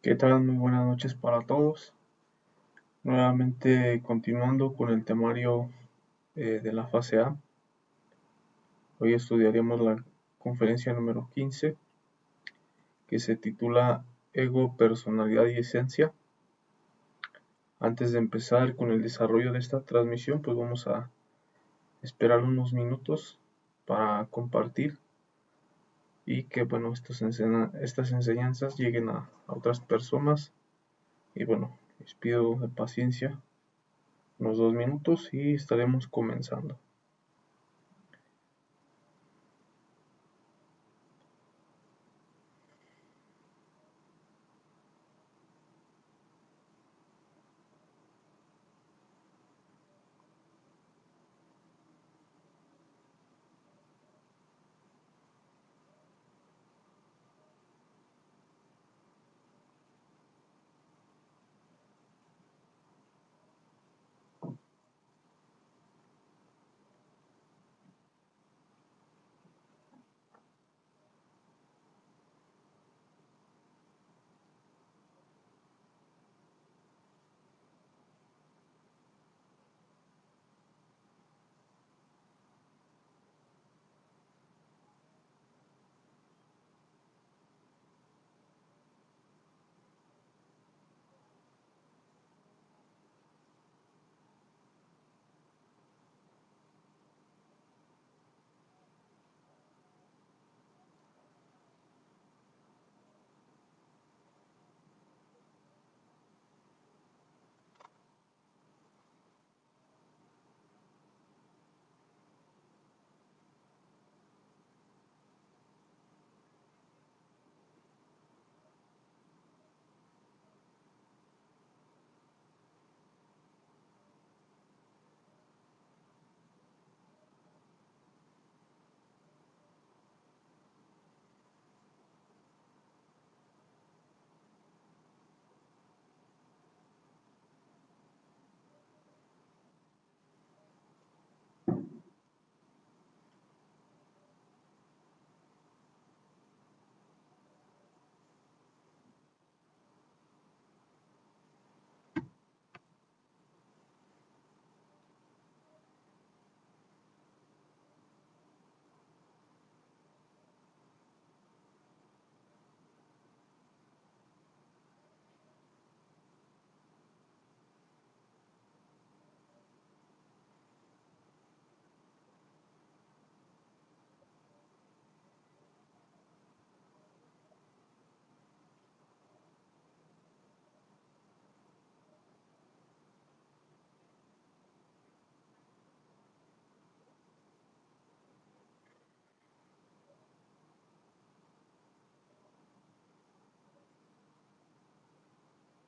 ¿Qué tal? Muy buenas noches para todos. Nuevamente continuando con el temario de la fase A. Hoy estudiaremos la conferencia número 15, que se titula Ego, Personalidad y Esencia. Antes de empezar con el desarrollo de esta transmisión, pues vamos a esperar unos minutos para compartir y que estas enseñanzas lleguen a otras personas. Y bueno, les pido de paciencia unos 2 minutos y estaremos comenzando.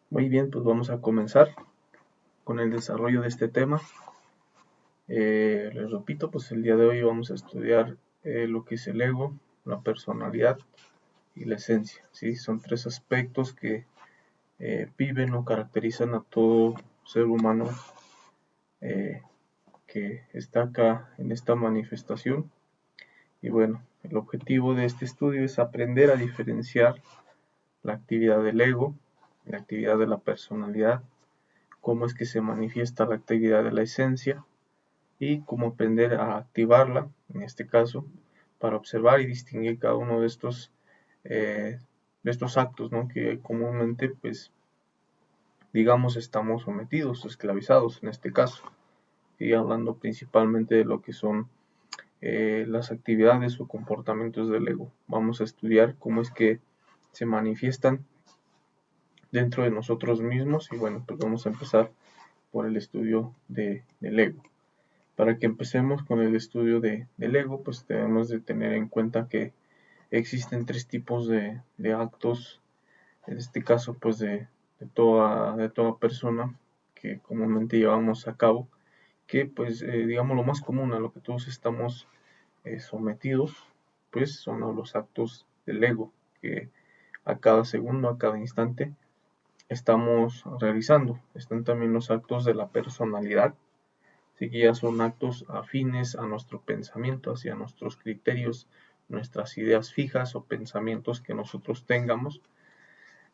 Muy bien, pues vamos a comenzar con el desarrollo de este tema. Les repito, pues el día de hoy vamos a estudiar lo que es el ego, la personalidad y la esencia. ¿Sí? Son tres aspectos que viven o caracterizan a todo ser humano que está acá en esta manifestación. Y bueno, el objetivo de este estudio es aprender a diferenciar la actividad del ego, la actividad de la personalidad, cómo es que se manifiesta la actividad de la esencia y cómo aprender a activarla, en este caso, para observar y distinguir cada uno de estos actos, ¿no? Que comúnmente, pues, digamos, estamos sometidos o esclavizados en este caso, y hablando principalmente de lo que son las actividades o comportamientos del ego. Vamos a estudiar cómo es que se manifiestan dentro de nosotros mismos y bueno, pues vamos a empezar por el estudio del ego. Para que empecemos con el estudio del ego, pues debemos de tener en cuenta que existen tres tipos de actos, en este caso pues de toda persona que comúnmente llevamos a cabo, que pues digamos lo más común a lo que todos estamos sometidos, pues son los actos del ego, que a cada segundo, a cada instante estamos realizando. Están también los actos de la personalidad, así que ya son actos afines a nuestro pensamiento, hacia nuestros criterios, nuestras ideas fijas o pensamientos que nosotros tengamos.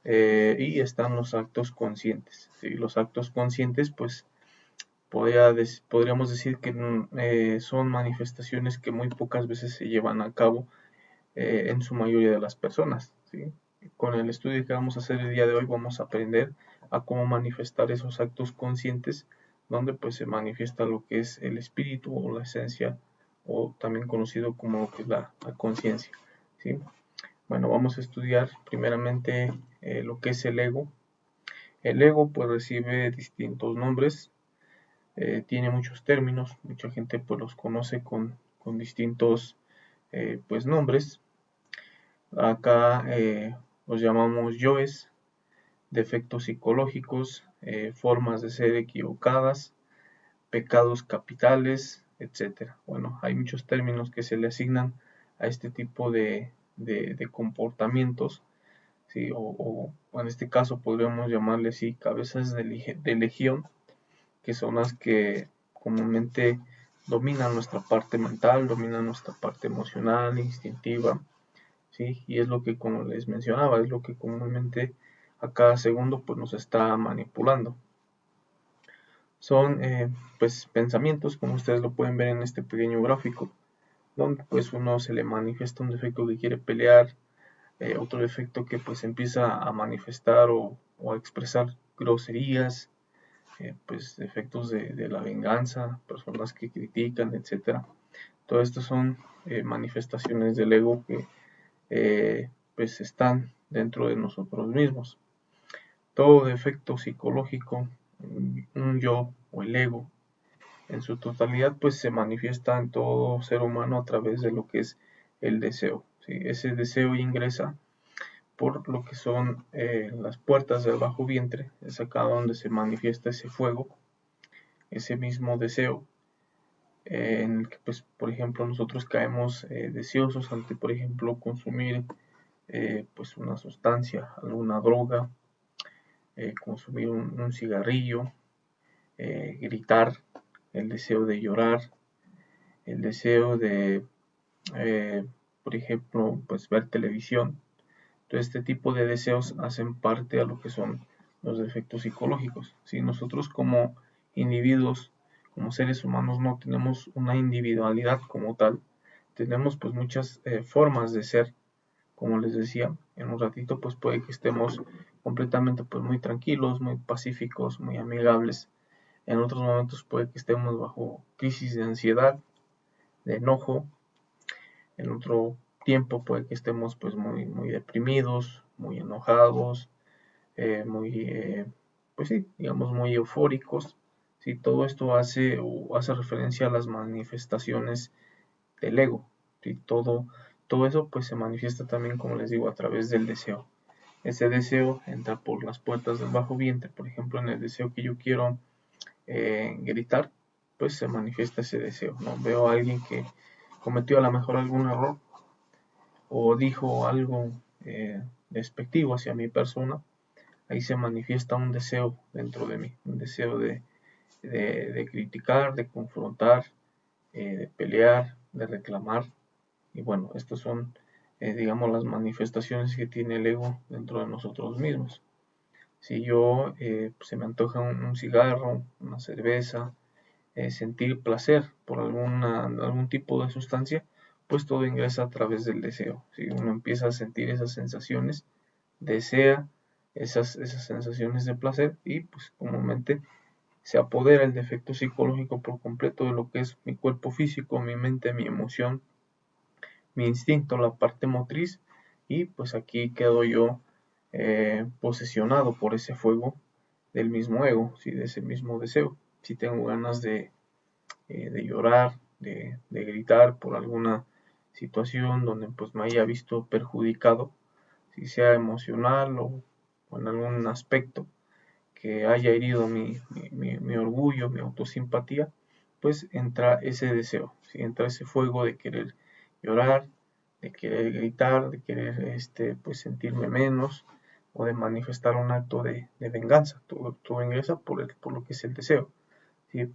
y están los actos conscientes, ¿sí? Los actos conscientes, pues podríamos decir que son manifestaciones que muy pocas veces se llevan a cabo en su mayoría de las personas, ¿sí? Con el estudio que vamos a hacer el día de hoy vamos a aprender a cómo manifestar esos actos conscientes, donde pues se manifiesta lo que es el espíritu o la esencia, o también conocido como lo que es la conciencia, ¿sí? Bueno, vamos a estudiar primeramente lo que es el ego. El ego pues recibe distintos nombres, tiene muchos términos, mucha gente pues los conoce con distintos pues nombres. Acá los llamamos yoes, defectos psicológicos, formas de ser equivocadas, pecados capitales, etcétera. Bueno, hay muchos términos que se le asignan a este tipo de comportamientos, ¿sí? O en este caso podríamos llamarle así cabezas de legión, que son las que comúnmente dominan nuestra parte mental, dominan nuestra parte emocional, instintiva, ¿sí? Y es lo que, como les mencionaba, es lo que comúnmente a cada segundo pues nos está manipulando. Son pues pensamientos, como ustedes lo pueden ver en este pequeño gráfico, donde pues uno se le manifiesta un defecto que quiere pelear, otro defecto que pues empieza a manifestar o a expresar groserías, pues defectos de la venganza, personas que critican, etcétera. Todo esto son manifestaciones del ego que pues están dentro de nosotros mismos. Todo defecto psicológico, un yo o el ego, en su totalidad pues se manifiesta en todo ser humano a través de lo que es el deseo, ¿sí? Ese deseo ingresa por lo que son las puertas del bajo vientre, es acá donde se manifiesta ese fuego, ese mismo deseo, en el que pues por ejemplo nosotros caemos deseosos ante por ejemplo consumir pues una sustancia, alguna droga, consumir un cigarrillo, gritar, el deseo de llorar, el deseo de por ejemplo pues ver televisión. Todo este tipo de deseos hacen parte a lo que son los defectos psicológicos. Si nosotros como individuos, como seres humanos, no tenemos una individualidad como tal, tenemos pues muchas formas de ser, como les decía, en un ratito pues puede que estemos completamente pues muy tranquilos, muy pacíficos, muy amigables. En otros momentos puede que estemos bajo crisis de ansiedad, de enojo. En otro tiempo puede que estemos pues muy deprimidos, muy enojados, pues sí, digamos muy eufóricos. ¿Sí? Todo esto hace referencia a las manifestaciones del ego. ¿Sí? Todo eso pues se manifiesta también, como les digo, a través del deseo. Ese deseo entra por las puertas del bajo vientre. Por ejemplo, en el deseo que yo quiero gritar, pues se manifiesta ese deseo, ¿no? Veo a alguien que cometió a lo mejor algún error o dijo algo despectivo hacia mi persona, ahí se manifiesta un deseo dentro de mí, un deseo de criticar, de confrontar, de pelear, de reclamar. Y bueno, estas son, digamos, las manifestaciones que tiene el ego dentro de nosotros mismos. Si yo se me antoja un cigarro, una cerveza, sentir placer por algún tipo de sustancia, pues todo ingresa a través del deseo. Si uno empieza a sentir esas sensaciones, desea esas sensaciones de placer y pues comúnmente se apodera el defecto psicológico por completo de lo que es mi cuerpo físico, mi mente, mi emoción, mi instinto, la parte motriz, y pues aquí quedo yo posesionado por ese fuego del mismo ego, ¿sí? De ese mismo deseo. Si tengo ganas de llorar, de gritar por alguna situación donde pues me haya visto perjudicado, si sea emocional o en algún aspecto que haya herido mi orgullo, mi autosimpatía, pues entra ese deseo, ¿sí? Entra ese fuego de querer llorar, de querer gritar, de querer pues sentirme menos o de manifestar un acto de venganza. Todo ingresa por lo que es el deseo, ¿sí?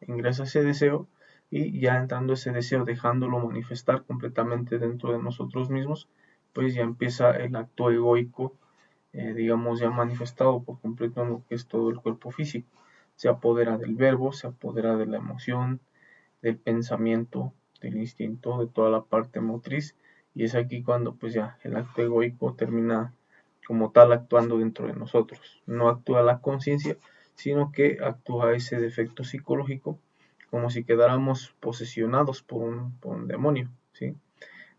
Ingresa ese deseo y ya entrando ese deseo, dejándolo manifestar completamente dentro de nosotros mismos, pues ya empieza el acto egoico digamos, ya manifestado por completo en lo que es todo el cuerpo físico. Se apodera del verbo, se apodera de la emoción, del pensamiento, del instinto, de toda la parte motriz, y es aquí cuando pues ya el acto egoico termina como tal actuando dentro de nosotros. No actúa la conciencia, sino que actúa ese defecto psicológico como si quedáramos posesionados por un demonio, ¿sí?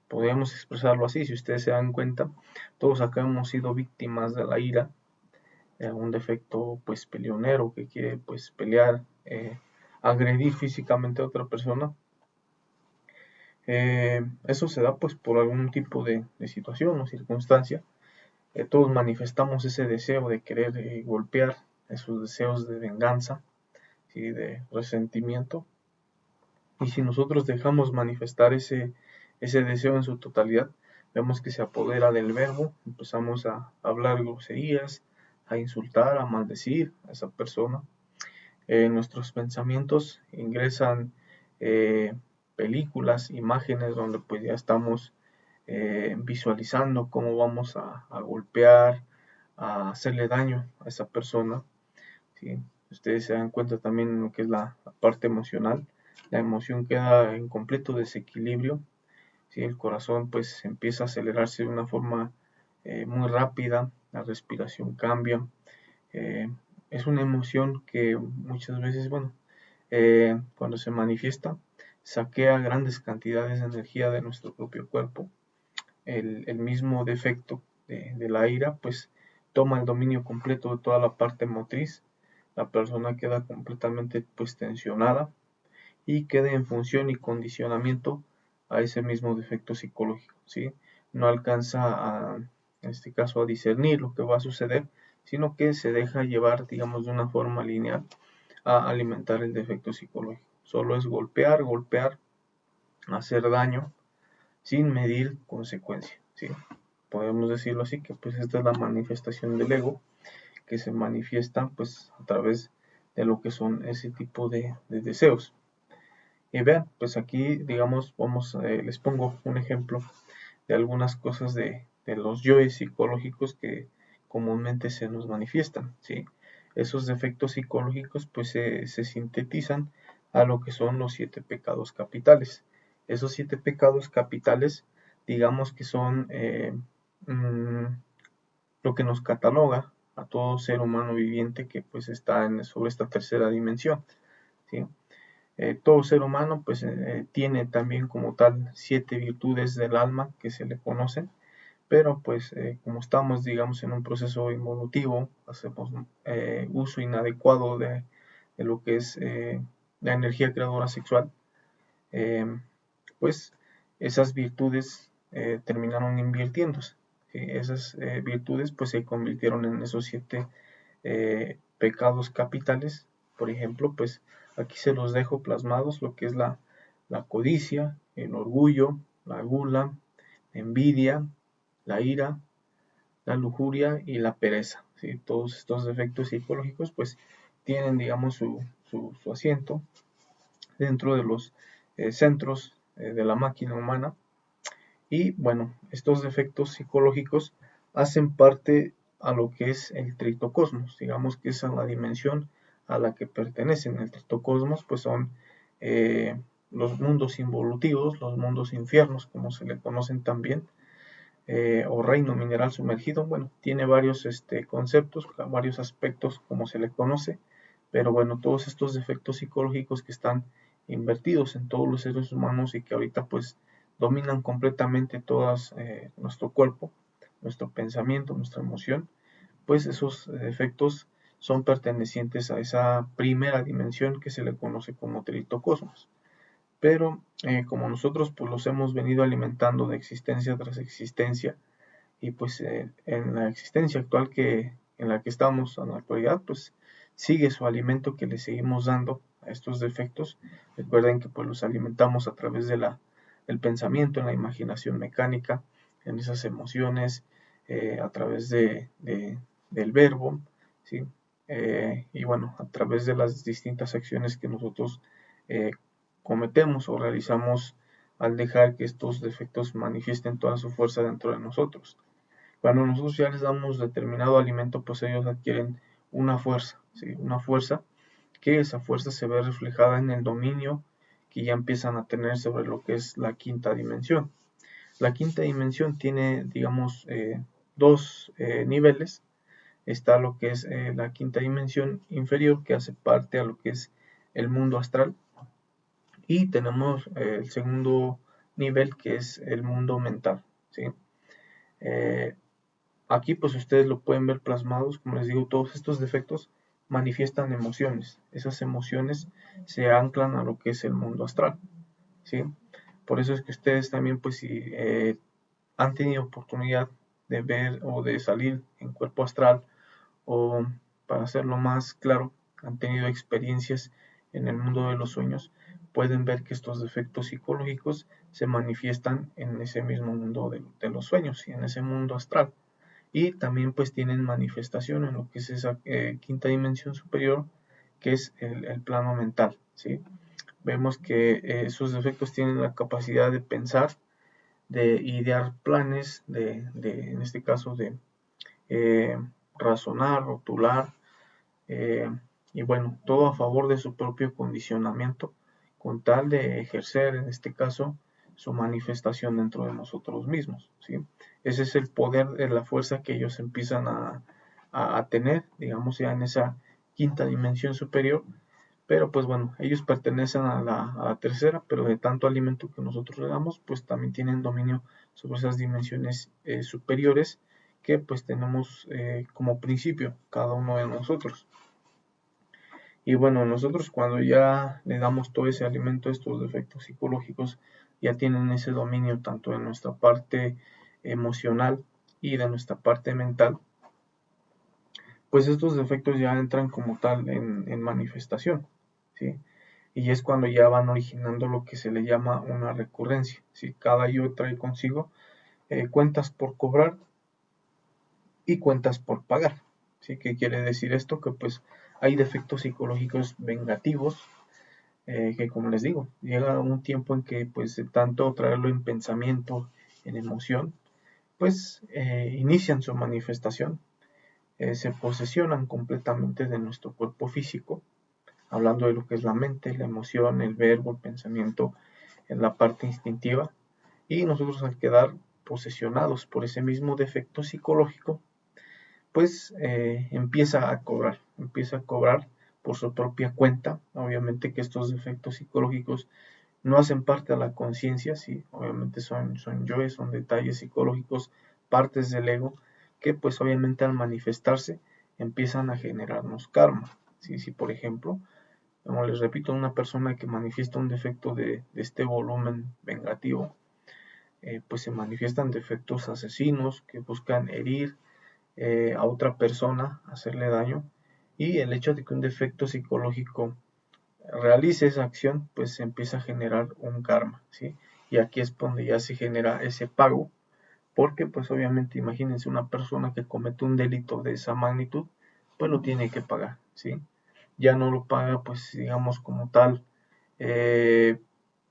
Podríamos expresarlo así. Si ustedes se dan cuenta, todos acá hemos sido víctimas de la ira, de algún defecto pues peleonero que quiere pues pelear, agredir físicamente a otra persona. Eso se da pues por algún tipo de situación o circunstancia. Todos manifestamos ese deseo de querer golpear, esos deseos de venganza y de resentimiento. Y si nosotros dejamos manifestar ese deseo en su totalidad, vemos que se apodera del verbo, empezamos a hablar groserías, a insultar, a maldecir a esa persona. Nuestros pensamientos ingresan películas, imágenes donde pues ya estamos visualizando cómo vamos a golpear, a hacerle daño a esa persona, ¿sí? Ustedes se dan cuenta también en lo que es la parte emocional. La emoción queda en completo desequilibrio, ¿sí? El corazón pues empieza a acelerarse de una forma muy rápida, la respiración cambia. Eh, es una emoción que muchas veces, bueno, cuando se manifiesta, saquea grandes cantidades de energía de nuestro propio cuerpo. El mismo defecto de la ira, pues toma el dominio completo de toda la parte motriz. La persona queda completamente pues tensionada y queda en función y condicionamiento a ese mismo defecto psicológico, ¿sí? No alcanza en este caso a discernir lo que va a suceder, sino que se deja llevar, digamos, de una forma lineal a alimentar el defecto psicológico. Solo es golpear, golpear, hacer daño, sin medir consecuencias, ¿sí? Podemos decirlo así, que pues esta es la manifestación del ego, que se manifiesta pues a través de lo que son ese tipo de deseos. Y vean, pues aquí digamos, les pongo un ejemplo de algunas cosas de los yoes psicológicos que comúnmente se nos manifiestan, ¿sí? Esos defectos psicológicos pues se sintetizan a lo que son los 7 pecados capitales. Esos 7 pecados capitales, digamos que son lo que nos cataloga a todo ser humano viviente que pues está sobre esta tercera dimensión, ¿sí? Todo ser humano pues tiene también como tal 7 virtudes del alma que se le conocen, pero pues como estamos digamos en un proceso involutivo, hacemos uso inadecuado de lo que es la energía creadora sexual, eh, pues esas virtudes terminaron invirtiéndose, ¿sí? Esas virtudes pues se convirtieron en esos 7 pecados capitales. Por ejemplo, pues aquí se los dejo plasmados lo que es la codicia, el orgullo, la gula, la envidia, la ira, la lujuria y la pereza, ¿sí? Todos estos defectos psicológicos pues tienen digamos su asiento dentro de los centros de la máquina humana. Y bueno, estos defectos psicológicos hacen parte a lo que es el tritocosmos, digamos que esa es la dimensión a la que pertenecen. El tritocosmos pues son los mundos involutivos, los mundos infiernos como se le conocen también, o reino mineral sumergido. Bueno, tiene varios conceptos, varios aspectos como se le conoce, pero bueno, todos estos defectos psicológicos que están invertidos en todos los seres humanos y que ahorita pues dominan completamente todas nuestro cuerpo, nuestro pensamiento, nuestra emoción, pues esos defectos son pertenecientes a esa primera dimensión que se le conoce como tritocosmos. Pero como nosotros pues los hemos venido alimentando de existencia tras existencia, y pues en la existencia actual en la que estamos en la actualidad, pues sigue su alimento que le seguimos dando a estos defectos. Recuerden que pues los alimentamos a través del pensamiento, en la imaginación mecánica, en esas emociones, a través del verbo, ¿sí? Y bueno, a través de las distintas acciones que nosotros eh, cometemos o realizamos al dejar que estos defectos manifiesten toda su fuerza dentro de nosotros. Cuando nosotros ya les damos determinado alimento, pues ellos adquieren una fuerza, ¿sí? Una fuerza que esa fuerza se ve reflejada en el dominio que ya empiezan a tener sobre lo que es la quinta dimensión. La quinta dimensión tiene, digamos, dos niveles. Está lo que es la quinta dimensión inferior, que hace parte a lo que es el mundo astral, y tenemos el segundo nivel, que es el mundo mental, ¿sí? Eh, Aquí pues ustedes lo pueden ver plasmados, como les digo, todos estos defectos manifiestan emociones. Esas emociones se anclan a lo que es el mundo astral, ¿sí? Por eso es que ustedes también, pues, si han tenido oportunidad de ver o de salir en cuerpo astral, o para hacerlo más claro, han tenido experiencias en el mundo de los sueños, pueden ver que estos defectos psicológicos se manifiestan en ese mismo mundo de los sueños y en ese mundo astral. Y también pues tienen manifestación en lo que es esa quinta dimensión superior, que es el plano mental, ¿sí? Vemos que esos defectos tienen la capacidad de pensar, de idear planes, en este caso de eh, razonar, rotular, eh, y bueno, todo a favor de su propio condicionamiento, con tal de ejercer, en este caso, su manifestación dentro de nosotros mismos, ¿sí? Ese es el poder de la fuerza que ellos empiezan a tener, digamos, ya en esa quinta dimensión superior, pero pues bueno, ellos pertenecen a la tercera, pero de tanto alimento que nosotros le damos, pues también tienen dominio sobre esas dimensiones superiores que pues tenemos como principio cada uno de nosotros. Y bueno, nosotros cuando ya le damos todo ese alimento, estos defectos psicológicos ya tienen ese dominio tanto de nuestra parte emocional y de nuestra parte mental, pues estos defectos ya entran como tal en manifestación, ¿sí? Y es cuando ya van originando lo que se le llama una recurrencia, ¿sí? Cada yo trae consigo cuentas por cobrar y cuentas por pagar, ¿sí? ¿Qué quiere decir esto? Que pues hay defectos psicológicos vengativos, que como les digo, llega un tiempo en que pues de tanto traerlo en pensamiento, en emoción, pues inician su manifestación, se posesionan completamente de nuestro cuerpo físico, hablando de lo que es la mente, la emoción, el verbo, el pensamiento, en la parte instintiva, y nosotros al quedar posesionados por ese mismo defecto psicológico, pues empieza a cobrar por su propia cuenta. Obviamente que estos defectos psicológicos no hacen parte de la conciencia, sí, obviamente son yoes, son detalles psicológicos, partes del ego, que pues obviamente al manifestarse empiezan a generarnos karma. ¿Sí? Si por ejemplo, como les repito, una persona que manifiesta un defecto de este volumen vengativo, pues se manifiestan defectos asesinos que buscan herir a otra persona, hacerle daño, y el hecho de que un defecto psicológico realice esa acción, pues se empieza a generar un karma, ¿sí? Y aquí es donde ya se genera ese pago, porque pues obviamente imagínense una persona que comete un delito de esa magnitud, pues lo tiene que pagar, ¿sí? Ya no lo paga pues digamos como tal, eh,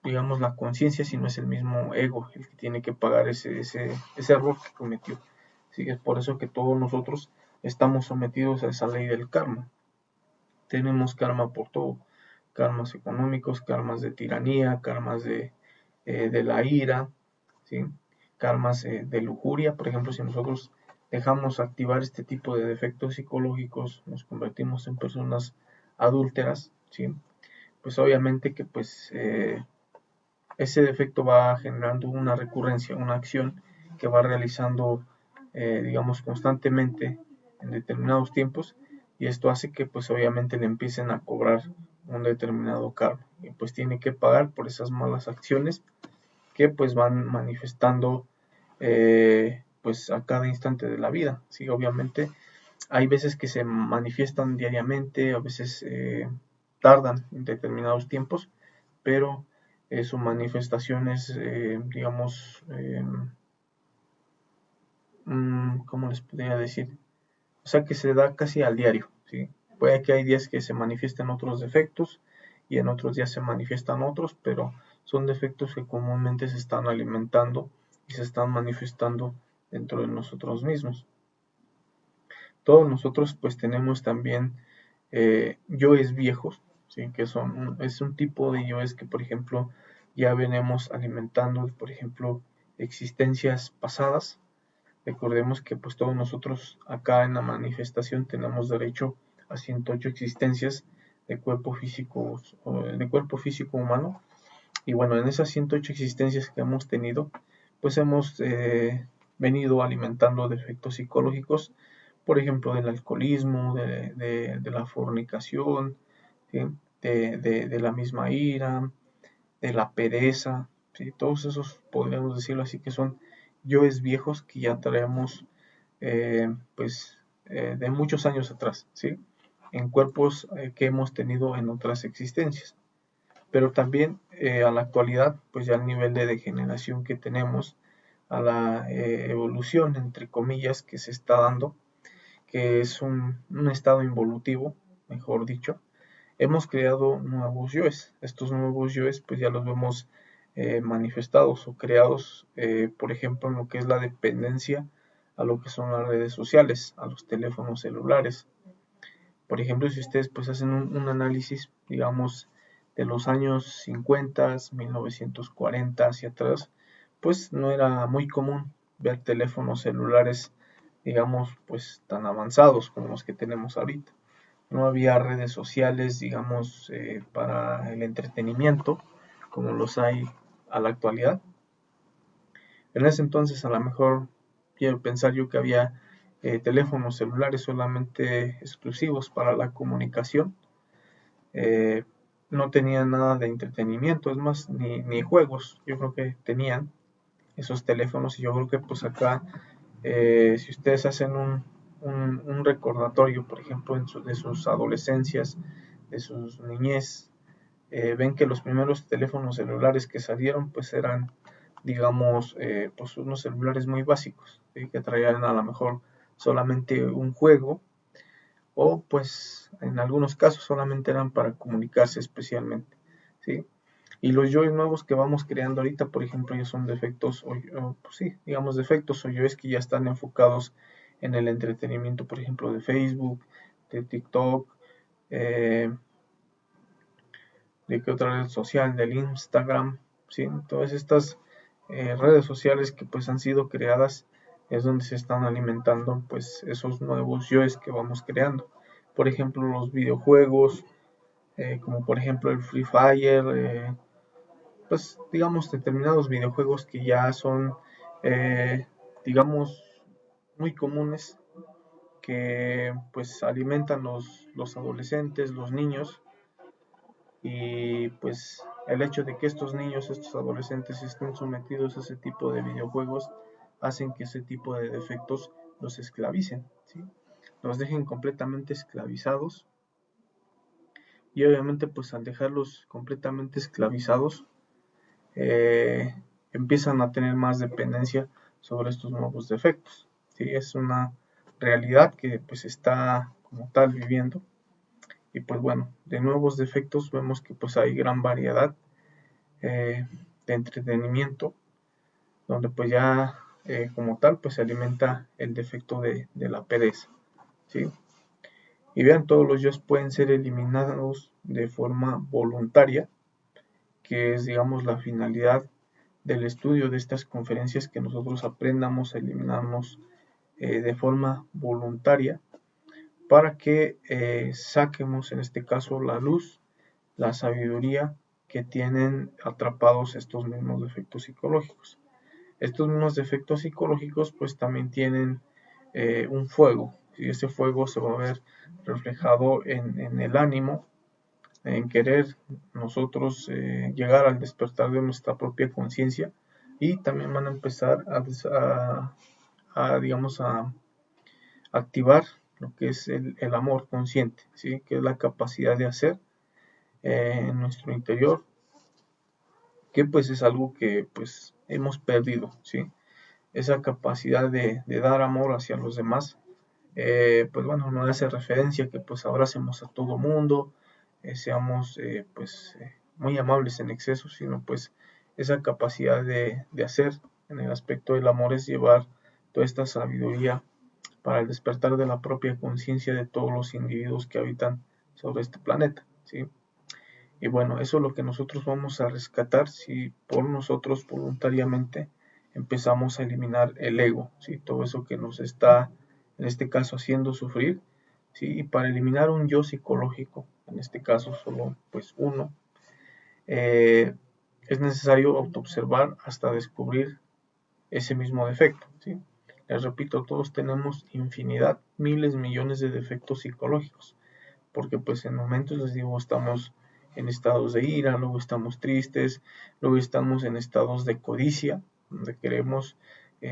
digamos la conciencia, sino es el mismo ego el que tiene que pagar ese error que cometió. ¿Sí? Es por eso que todos nosotros estamos sometidos a esa ley del karma. Tenemos karma por todo, karmas económicos, karmas de tiranía, karmas de la ira, ¿sí? Karmas de lujuria. Por ejemplo, si nosotros dejamos activar este tipo de defectos psicológicos, nos convertimos en personas adúlteras, ¿sí? Pues obviamente que pues ese defecto va generando una recurrencia, una acción que va realizando, digamos, constantemente en determinados tiempos, y esto hace que pues obviamente le empiecen a cobrar un determinado karma, y pues tiene que pagar por esas malas acciones que pues van manifestando pues a cada instante de la vida. Sí, obviamente hay veces que se manifiestan diariamente, a veces tardan en determinados tiempos, pero su manifestación es, digamos, ¿cómo les podría decir? O sea que se da casi al diario, ¿sí? Puede que hay días que se manifiesten otros defectos y en otros días se manifiestan otros, pero son defectos que comúnmente se están alimentando y se están manifestando dentro de nosotros mismos. Todos nosotros pues tenemos también yoes viejos, ¿sí? Que es un tipo de yoes que, por ejemplo, ya venimos alimentando, por ejemplo, existencias pasadas. Recordemos que pues todos nosotros acá en la manifestación tenemos derecho a 108 existencias de cuerpo físico humano. Y bueno, en esas 108 existencias que hemos tenido, pues hemos venido alimentando defectos psicológicos, por ejemplo, del alcoholismo, de la fornicación, ¿sí? de la misma ira, de la pereza, ¿sí? Todos esos, podríamos decirlo así, que son yoes viejos que ya traemos de muchos años atrás, ¿sí? En cuerpos que hemos tenido en otras existencias. Pero también a la actualidad, pues ya el nivel de degeneración que tenemos, a la evolución, entre comillas, que se está dando, que es un estado involutivo, mejor dicho, hemos creado nuevos yoes. Estos nuevos yoes pues ya los vemos manifestados o creados, por ejemplo, en lo que es la dependencia a lo que son las redes sociales, a los teléfonos celulares. Por ejemplo, si ustedes pues hacen un análisis, digamos, de los años 50, 1940 hacia atrás, pues no era muy común ver teléfonos celulares, digamos, pues tan avanzados como los que tenemos ahorita. No había redes sociales, digamos, para el entretenimiento, como los hay a la actualidad. En ese entonces a lo mejor quiero pensar yo que había teléfonos celulares solamente exclusivos para la comunicación. Eh, no tenían nada de entretenimiento, es más, ni juegos. Yo creo que tenían esos teléfonos y yo creo que pues acá, si ustedes hacen un recordatorio, por ejemplo, de sus adolescencias, de sus niñez, ven que los primeros teléfonos celulares que salieron pues eran, digamos, pues unos celulares muy básicos, ¿sí? Que traían a lo mejor solamente un juego o pues en algunos casos solamente eran para comunicarse especialmente, ¿sí? Y los yoes nuevos que vamos creando ahorita, por ejemplo, ya son defectos, pues sí, digamos defectos o yoes que ya están enfocados en el entretenimiento, por ejemplo, de Facebook, de TikTok, eh, de qué otra red social, del Instagram, ¿sí? Todas estas redes sociales que pues han sido creadas es donde se están alimentando pues esos nuevos yoes que vamos creando. Por ejemplo, los videojuegos, como por ejemplo el Free Fire, pues digamos determinados videojuegos que ya son, digamos, muy comunes, que pues alimentan los adolescentes, los niños, y pues el hecho de que estos niños, estos adolescentes estén sometidos a ese tipo de videojuegos hacen que ese tipo de defectos los esclavicen, ¿sí? Los dejen completamente esclavizados y obviamente pues al dejarlos completamente esclavizados eh, empiezan a tener más dependencia sobre estos nuevos defectos, ¿sí? Es una realidad que pues está como tal viviendo. Y pues bueno, de nuevos defectos vemos que pues hay gran variedad de entretenimiento, donde pues ya como tal pues se alimenta el defecto de la pereza, ¿sí? Y vean, todos los yoes pueden ser eliminados de forma voluntaria, que es digamos la finalidad del estudio de estas conferencias, que nosotros aprendamos a eliminarnos de forma voluntaria para que saquemos en este caso la luz, la sabiduría que tienen atrapados estos mismos defectos psicológicos. Estos mismos defectos psicológicos pues también tienen un fuego, y ese fuego se va a ver reflejado en el ánimo, en querer nosotros llegar al despertar de nuestra propia conciencia, y también van a empezar digamos, a activar lo que es el amor consciente, ¿sí? Que es la capacidad de hacer en nuestro interior, que pues es algo que pues hemos perdido, ¿sí? Esa capacidad de dar amor hacia los demás, pues bueno, no hace referencia que pues abracemos a todo mundo, seamos muy amables en exceso, sino pues esa capacidad de hacer en el aspecto del amor es llevar toda esta sabiduría para el despertar de la propia conciencia de todos los individuos que habitan sobre este planeta, ¿sí? Y bueno, eso es lo que nosotros vamos a rescatar si por nosotros voluntariamente empezamos a eliminar el ego, ¿sí? Todo eso que nos está, en este caso, haciendo sufrir, ¿sí? Y para eliminar un yo psicológico, en este caso solo pues uno, es necesario autoobservar hasta descubrir ese mismo defecto, ¿sí? Les repito, todos tenemos infinidad, miles, millones de defectos psicológicos, porque pues en momentos, les digo, estamos en estados de ira, luego estamos tristes, luego estamos en estados de codicia, donde queremos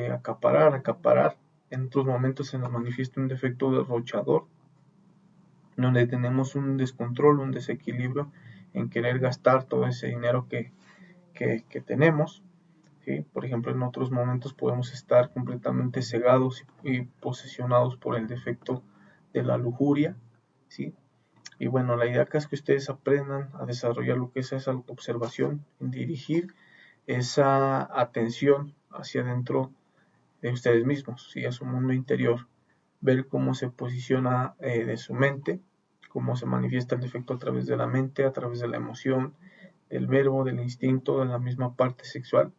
acaparar. En otros momentos se nos manifiesta un defecto derrochador, donde tenemos un descontrol, un desequilibrio en querer gastar todo ese dinero que tenemos, ¿sí? Por ejemplo, en otros momentos podemos estar completamente cegados y posesionados por el defecto de la lujuria, ¿sí? Y bueno, la idea acá es que ustedes aprendan a desarrollar lo que es esa autoobservación, dirigir esa atención hacia adentro de ustedes mismos, ¿sí? A su mundo interior, ver cómo se posiciona de su mente, cómo se manifiesta el defecto a través de la mente, a través de la emoción, del verbo, del instinto, de la misma parte sexual.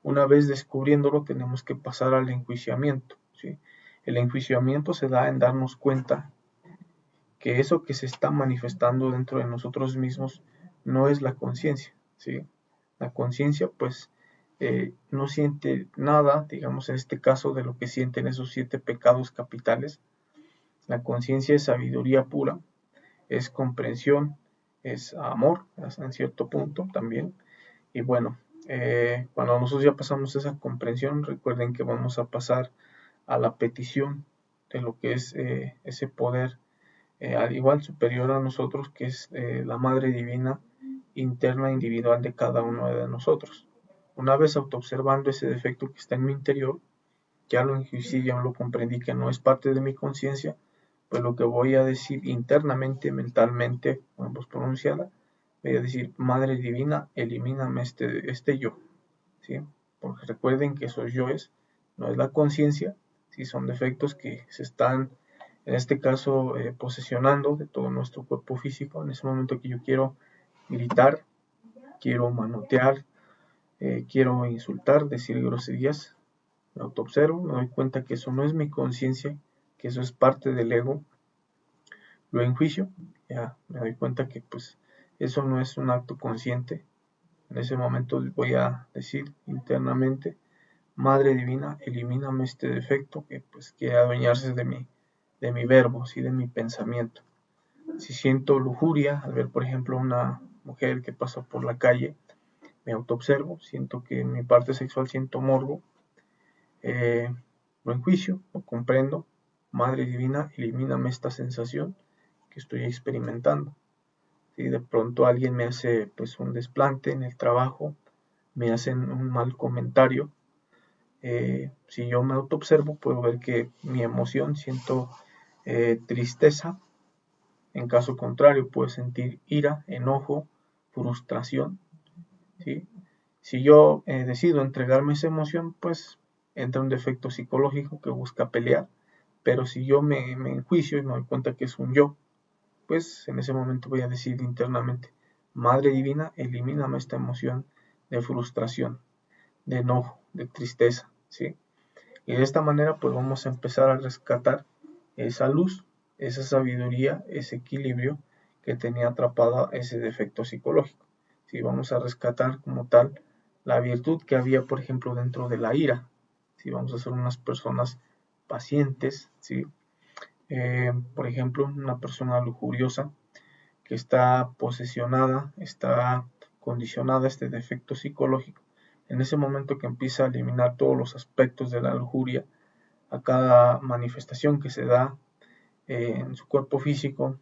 Una vez descubriéndolo, tenemos que pasar al enjuiciamiento, ¿sí? El enjuiciamiento se da en darnos cuenta que eso que se está manifestando dentro de nosotros mismos no es la conciencia, ¿sí? La conciencia, pues, no siente nada, digamos en este caso, de lo que sienten esos 7 pecados capitales. La conciencia es sabiduría pura, es comprensión, es amor, en cierto punto también. Y bueno, cuando nosotros ya pasamos esa comprensión, recuerden que vamos a pasar a la petición de lo que es ese poder al igual superior a nosotros, que es la Madre Divina interna individual de cada uno de nosotros. Una vez autoobservando ese defecto que está en mi interior, ya lo enjuicié, ya lo comprendí que no es parte de mi conciencia, pues lo que voy a decir internamente, mentalmente, vamos pronunciada, voy a decir, Madre Divina, elimíname este yo, ¿sí? Porque recuerden que esos yoes no es la conciencia, ¿sí? Son defectos que se están, en este caso, posesionando de todo nuestro cuerpo físico. En ese momento que yo quiero gritar, quiero manotear, quiero insultar, decir groserías, me autoobservo, me doy cuenta que eso no es mi conciencia, que eso es parte del ego, lo enjuicio, ya me doy cuenta que pues eso no es un acto consciente. En ese momento voy a decir internamente, Madre Divina, elimíname este defecto que pues quiere adueñarse de mi verbo, ¿sí? De mi pensamiento. Si siento lujuria al ver, por ejemplo, una mujer que pasa por la calle, me autoobservo, siento que en mi parte sexual siento morbo, lo enjuicio, lo comprendo. Madre Divina, elimíname esta sensación que estoy experimentando. Si de pronto alguien me hace pues un desplante en el trabajo, me hacen un mal comentario, si yo me autoobservo puedo ver que mi emoción siento tristeza, en caso contrario puedo sentir ira, enojo, frustración, ¿sí? Si yo decido entregarme esa emoción, pues entra un defecto psicológico que busca pelear, pero si yo me enjuicio y me doy cuenta que es un yo, pues en ese momento voy a decir internamente, Madre Divina, elimíname esta emoción de frustración, de enojo, de tristeza, ¿sí? Y de esta manera pues vamos a empezar a rescatar esa luz, esa sabiduría, ese equilibrio que tenía atrapada ese defecto psicológico. ¿Sí? Vamos a rescatar como tal la virtud que había, por ejemplo, dentro de la ira. ¿Sí? Vamos a ser unas personas pacientes, ¿sí? Por ejemplo, una persona lujuriosa que está posesionada, está condicionada a este defecto psicológico. En ese momento que empieza a eliminar todos los aspectos de la lujuria, a cada manifestación que se da en su cuerpo físico,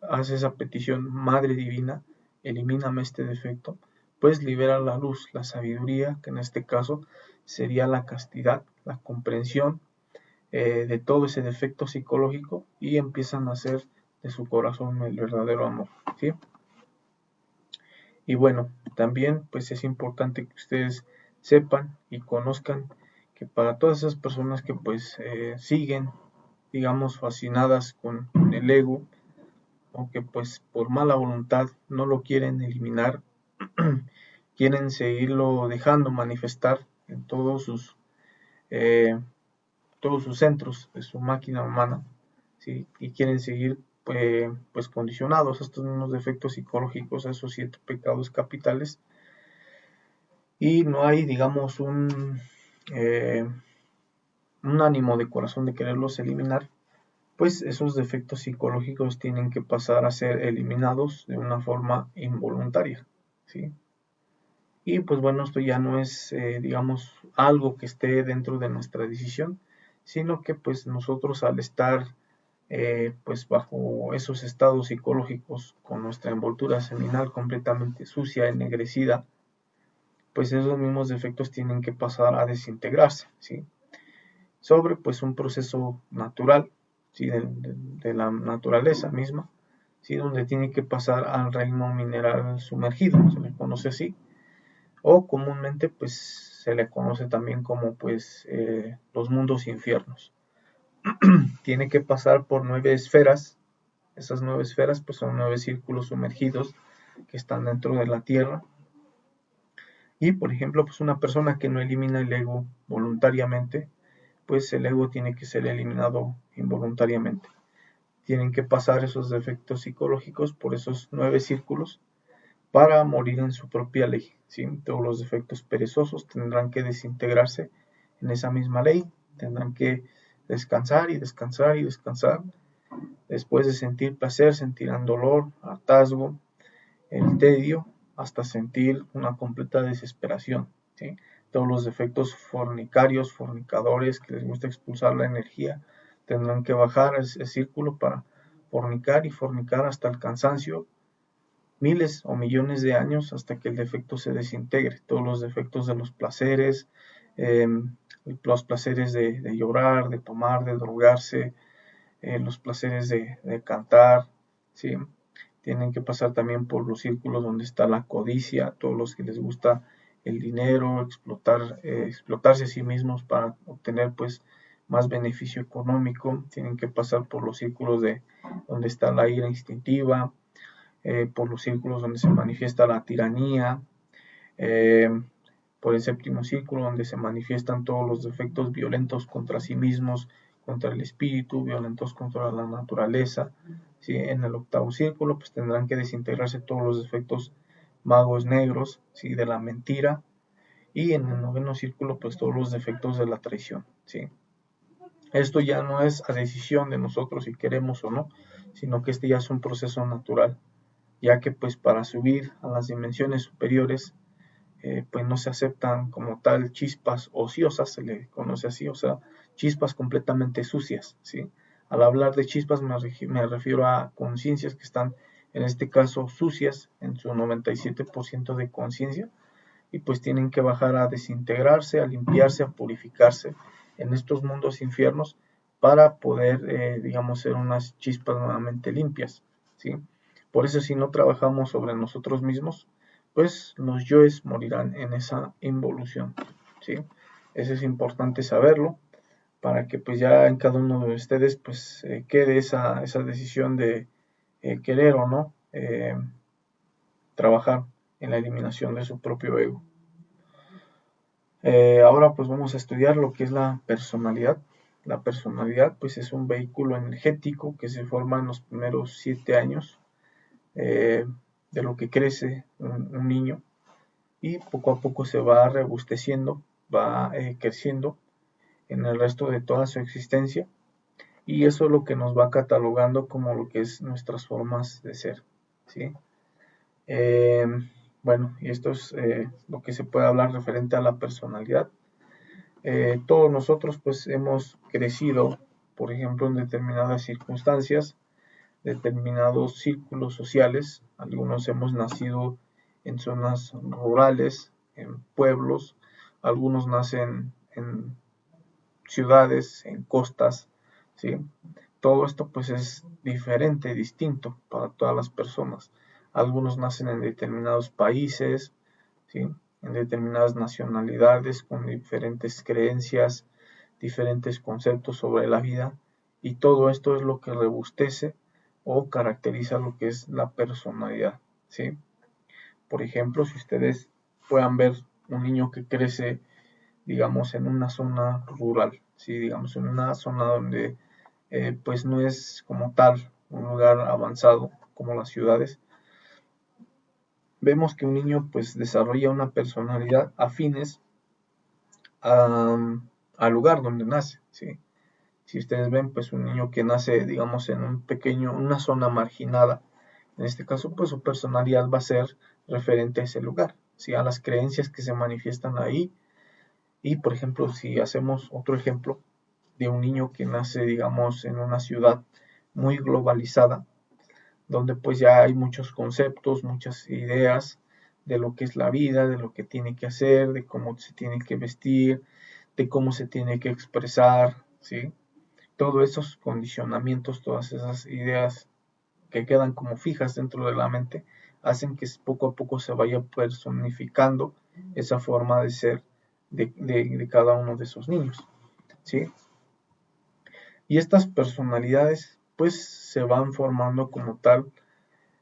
hace esa petición, Madre Divina, elimíname este defecto, pues libera la luz, la sabiduría, que en este caso sería la castidad, la comprensión de todo ese defecto psicológico y empiezan a hacer de su corazón el verdadero amor, ¿sí? Y bueno, también pues es importante que ustedes sepan y conozcan que para todas esas personas que pues siguen, digamos, fascinadas con el ego, o que pues por mala voluntad no lo quieren eliminar, quieren seguirlo dejando manifestar en eh, todos sus centros de su máquina humana, ¿sí? Y quieren seguir pues condicionados a estos mismos defectos psicológicos, a esos 7 pecados capitales, y no hay, digamos, un ánimo de corazón de quererlos eliminar, pues esos defectos psicológicos tienen que pasar a ser eliminados de una forma involuntaria, ¿sí? Y pues bueno, esto ya no es, digamos, algo que esté dentro de nuestra decisión, sino que pues nosotros al estar pues bajo esos estados psicológicos con nuestra envoltura seminal completamente sucia, ennegrecida, pues esos mismos defectos tienen que pasar a desintegrarse, ¿sí? Sobre pues un proceso natural, ¿sí? de la naturaleza misma, ¿sí? Donde tiene que pasar al reino mineral sumergido, se le conoce así, o comúnmente pues se le conoce también como pues los mundos infiernos. Tiene que pasar por 9 esferas. Esas 9 esferas pues son 9 círculos sumergidos que están dentro de la Tierra. Y por ejemplo, pues una persona que no elimina el ego voluntariamente, pues el ego tiene que ser eliminado involuntariamente. Tienen que pasar esos defectos psicológicos por esos 9 círculos para morir en su propia ley, ¿sí? Todos los defectos perezosos tendrán que desintegrarse en esa misma ley, tendrán que descansar y descansar y descansar. Después de sentir placer, sentirán dolor, hartazgo, el tedio, hasta sentir una completa desesperación, ¿sí? Todos los defectos fornicarios, fornicadores que les gusta expulsar la energía, tendrán que bajar ese círculo para fornicar y fornicar hasta el cansancio, miles o millones de años hasta que el defecto se desintegre. Todos los defectos de los placeres, eh, los placeres de llorar, de tomar, de drogarse, los placeres de cantar, ¿sí? Tienen que pasar también por los círculos donde está la codicia, todos los que les gusta el dinero, explotarse a sí mismos para obtener pues más beneficio económico, tienen que pasar por los círculos de donde está la ira instintiva, por los círculos donde se manifiesta la tiranía, eh, por el séptimo círculo donde se manifiestan todos los defectos violentos contra sí mismos, contra el espíritu, violentos contra la naturaleza, ¿sí? En el octavo círculo pues tendrán que desintegrarse todos los defectos magos negros, ¿sí? De la mentira, y en el noveno círculo pues todos los defectos de la traición, ¿sí? Esto ya no es a decisión de nosotros si queremos o no, sino que este ya es un proceso natural, ya que pues para subir a las dimensiones superiores pues no se aceptan como tal chispas ociosas, se le conoce así, o sea, chispas completamente sucias, ¿sí? Al hablar de chispas me refiero a conciencias que están, en este caso, sucias en su 97% de conciencia, y pues tienen que bajar a desintegrarse, a limpiarse, a purificarse en estos mundos infiernos para poder, digamos, ser unas chispas nuevamente limpias, ¿sí? Por eso si no trabajamos sobre nosotros mismos, pues los yoes morirán en esa involución, ¿sí? Eso es importante saberlo para que pues ya en cada uno de ustedes pues quede esa decisión de querer o no trabajar en la eliminación de su propio ego. Ahora pues vamos a estudiar lo que es la personalidad. La personalidad pues es un vehículo energético que se forma en los primeros 7 años de lo que crece un niño, y poco a poco se va robusteciendo, va creciendo en el resto de toda su existencia, y eso es lo que nos va catalogando como lo que es nuestras formas de ser, ¿sí? Bueno, y esto es lo que se puede hablar referente a la personalidad. Todos nosotros pues hemos crecido, por ejemplo, en determinadas circunstancias, determinados círculos sociales. Algunos hemos nacido en zonas rurales, en pueblos, algunos nacen en ciudades, en costas, ¿sí? Todo esto pues es diferente, distinto para todas las personas. Algunos nacen en determinados países, ¿sí? en determinadas nacionalidades, con diferentes creencias, diferentes conceptos sobre la vida, y todo esto es lo que robustece o caracteriza lo que es la personalidad, ¿sí? Por ejemplo, si ustedes puedan ver un niño que crece, digamos, en una zona rural, ¿sí? Digamos, en una zona donde pues no es como tal un lugar avanzado como las ciudades, vemos que un niño pues desarrolla una personalidad afines a, al lugar donde nace, ¿sí? Si ustedes ven, pues un niño que nace, digamos, en una zona marginada, en este caso, pues su personalidad va a ser referente a ese lugar, ¿sí? A las creencias que se manifiestan ahí. Y, por ejemplo, si hacemos otro ejemplo de un niño que nace, digamos, en una ciudad muy globalizada, donde pues ya hay muchos conceptos, muchas ideas de lo que es la vida, de lo que tiene que hacer, de cómo se tiene que vestir, de cómo se tiene que expresar, ¿sí? Todos esos condicionamientos, todas esas ideas que quedan como fijas dentro de la mente, hacen que poco a poco se vaya personificando esa forma de ser de cada uno de esos niños, ¿sí? Y estas personalidades pues se van formando como tal,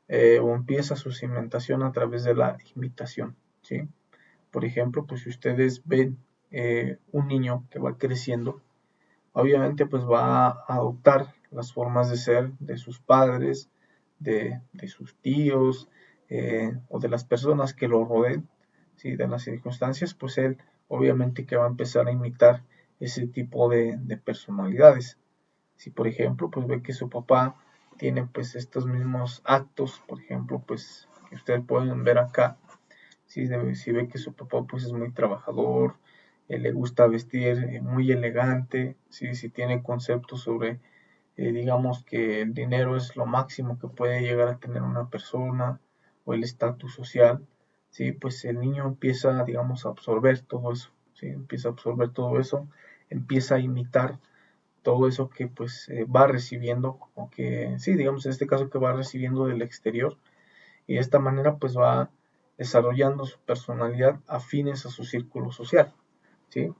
o empieza su cimentación a través de la imitación, ¿sí? Por ejemplo, pues si ustedes ven un niño que va creciendo, obviamente pues va a adoptar las formas de ser de sus padres, de sus tíos, o de las personas que lo rodeen, ¿sí? De las circunstancias, pues él obviamente que va a empezar a imitar ese tipo de personalidades. Si por ejemplo pues ve que su papá tiene pues estos mismos actos, por ejemplo pues que ustedes pueden ver acá, si ve que su papá pues es muy trabajador, le gusta vestir muy elegante, si tiene conceptos sobre, digamos que el dinero es lo máximo que puede llegar a tener una persona, o el estatus social, ¿sí? Pues el niño empieza, digamos, a absorber todo eso, ¿sí? Empieza a absorber todo eso, empieza a imitar todo eso que pues va recibiendo, o que, sí, digamos en este caso que va recibiendo del exterior, y de esta manera pues va desarrollando su personalidad afines a su círculo social, ¿sí?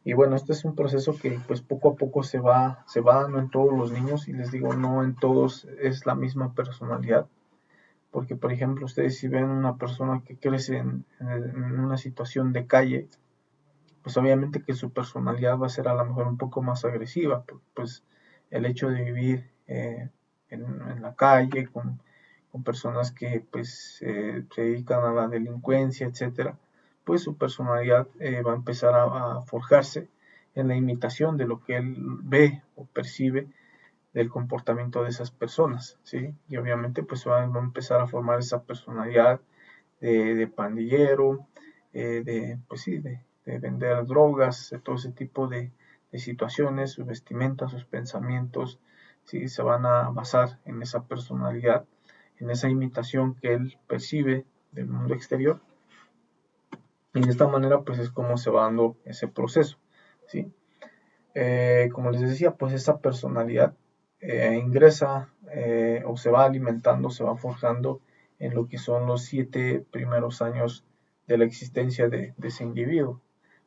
Y bueno, este es un proceso que pues poco a poco se va dando en todos los niños, y les digo, no en todos es la misma personalidad, porque por ejemplo ustedes si ven una persona que crece en una situación de calle, pues obviamente que su personalidad va a ser a lo mejor un poco más agresiva, pues el hecho de vivir en la calle con personas que pues se dedican a la delincuencia, etcétera, pues su personalidad va a empezar a forjarse en la imitación de lo que él ve o percibe del comportamiento de esas personas, ¿sí? Y obviamente pues va a empezar a formar esa personalidad de pandillero, pues sí, de vender drogas, de todo ese tipo de situaciones, sus vestimentas, sus pensamientos, ¿sí? Se van a basar en esa personalidad, en esa imitación que él percibe del mundo exterior, y de esta manera pues es como se va dando ese proceso, ¿sí? Como les decía, pues esa personalidad ingresa o se va alimentando, se va forjando en lo que son los 7 primeros años de la existencia de ese individuo.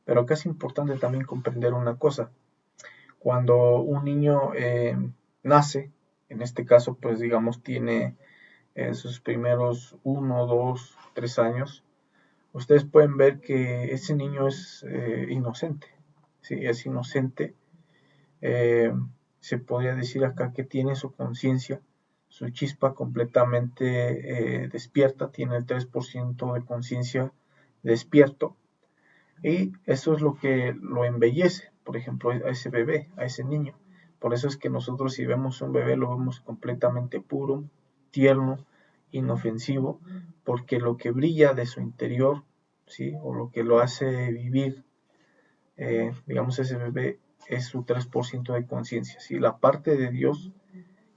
Pero acá es importante también comprender una cosa. Cuando un niño nace, en este caso pues digamos tiene sus primeros 1, 2, 3 años, ustedes pueden ver que ese niño es inocente, ¿sí? Es inocente. eh, Se podría decir acá que tiene su conciencia, su chispa completamente despierta, tiene el 3% de conciencia despierto, y eso es lo que lo embellece, por ejemplo, a ese bebé, a ese niño. Por eso es que nosotros si vemos un bebé lo vemos completamente puro, tierno, inofensivo, porque lo que brilla de su interior, ¿sí? O lo que lo hace vivir, digamos, ese bebé es su 3% de conciencia, ¿sí? La parte de Dios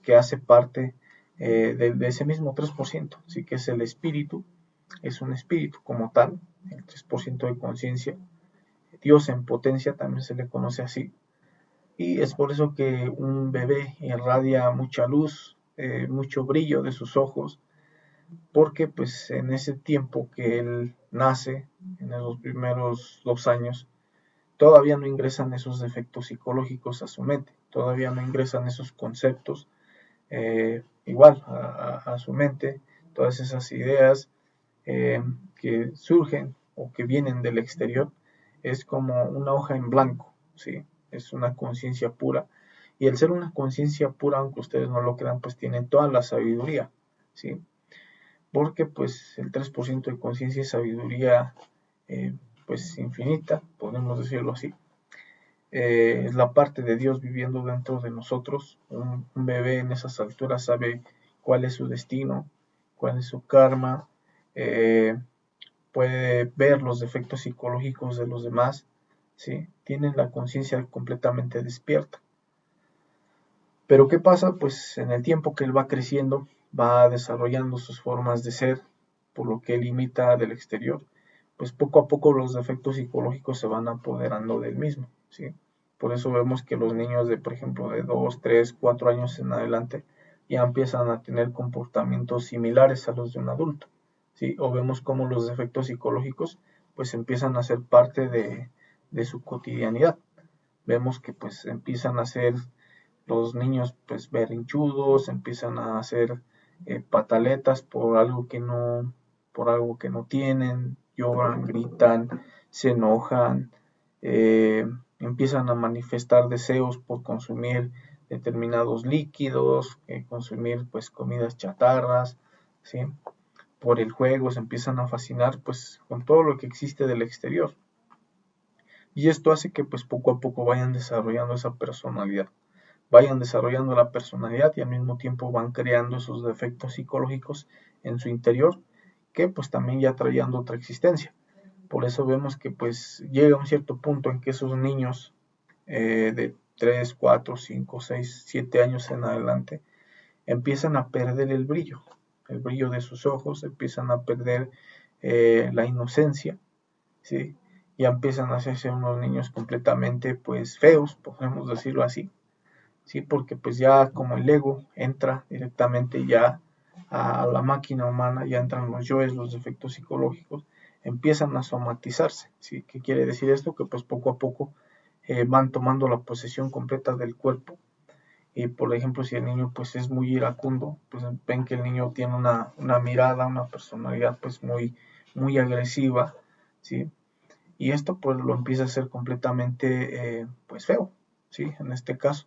que hace parte de ese mismo 3%, ¿sí? Que es el espíritu, es un espíritu como tal, el 3% de conciencia. Dios en potencia también se le conoce así, y es por eso que un bebé irradia mucha luz, mucho brillo de sus ojos, porque pues en ese tiempo que él nace, en esos primeros 2 años, todavía no ingresan esos defectos psicológicos a su mente, todavía no ingresan esos conceptos igual a su mente, todas esas ideas eh, que surgen o que vienen del exterior, es como una hoja en blanco, ¿sí? Es una conciencia pura. Y el ser una conciencia pura, aunque ustedes no lo crean, pues tiene toda la sabiduría, ¿sí? Porque pues el 3% de conciencia y sabiduría eh, pues infinita, podemos decirlo así. Es la parte de Dios viviendo dentro de nosotros. Un bebé en esas alturas sabe cuál es su destino, cuál es su karma, eh, puede ver los defectos psicológicos de los demás, ¿sí? Tienen la conciencia completamente despierta. Pero ¿qué pasa? Pues en el tiempo que él va creciendo, va desarrollando sus formas de ser, por lo que él imita del exterior, pues poco a poco los defectos psicológicos se van apoderando del mismo, ¿sí? Por eso vemos que los niños de, por ejemplo, de 2, 3, 4 años en adelante, ya empiezan a tener comportamientos similares a los de un adulto, ¿sí? O vemos cómo los defectos psicológicos pues empiezan a ser parte de su cotidianidad. Vemos que pues empiezan a ser los niños pues berrinchudos, empiezan a hacer pataletas por algo que no tienen, lloran, gritan, se enojan, empiezan a manifestar deseos por consumir determinados líquidos, consumir pues comidas chatarras, ¿sí? Por el juego se empiezan a fascinar pues con todo lo que existe del exterior. Y esto hace que pues poco a poco vayan desarrollando esa personalidad, vayan desarrollando la personalidad y al mismo tiempo van creando esos defectos psicológicos en su interior que pues también ya traían otra existencia. Por eso vemos que pues llega un cierto punto en que esos niños de 3, 4, 5, 6, 7 años en adelante empiezan a perder el brillo de sus ojos, empiezan a perder la inocencia, ¿sí? Ya empiezan a hacerse unos niños completamente pues feos, podemos decirlo así, ¿sí? Porque pues ya como el ego entra directamente ya a la máquina humana, ya entran los yoes, los defectos psicológicos, empiezan a somatizarse, ¿sí? ¿Qué quiere decir esto? Que pues poco a poco van tomando la posesión completa del cuerpo. Y por ejemplo, si el niño pues es muy iracundo, pues ven que el niño tiene una mirada, una personalidad pues muy agresiva, ¿sí? Y esto pues lo empieza a hacer completamente pues feo, ¿sí? En este caso.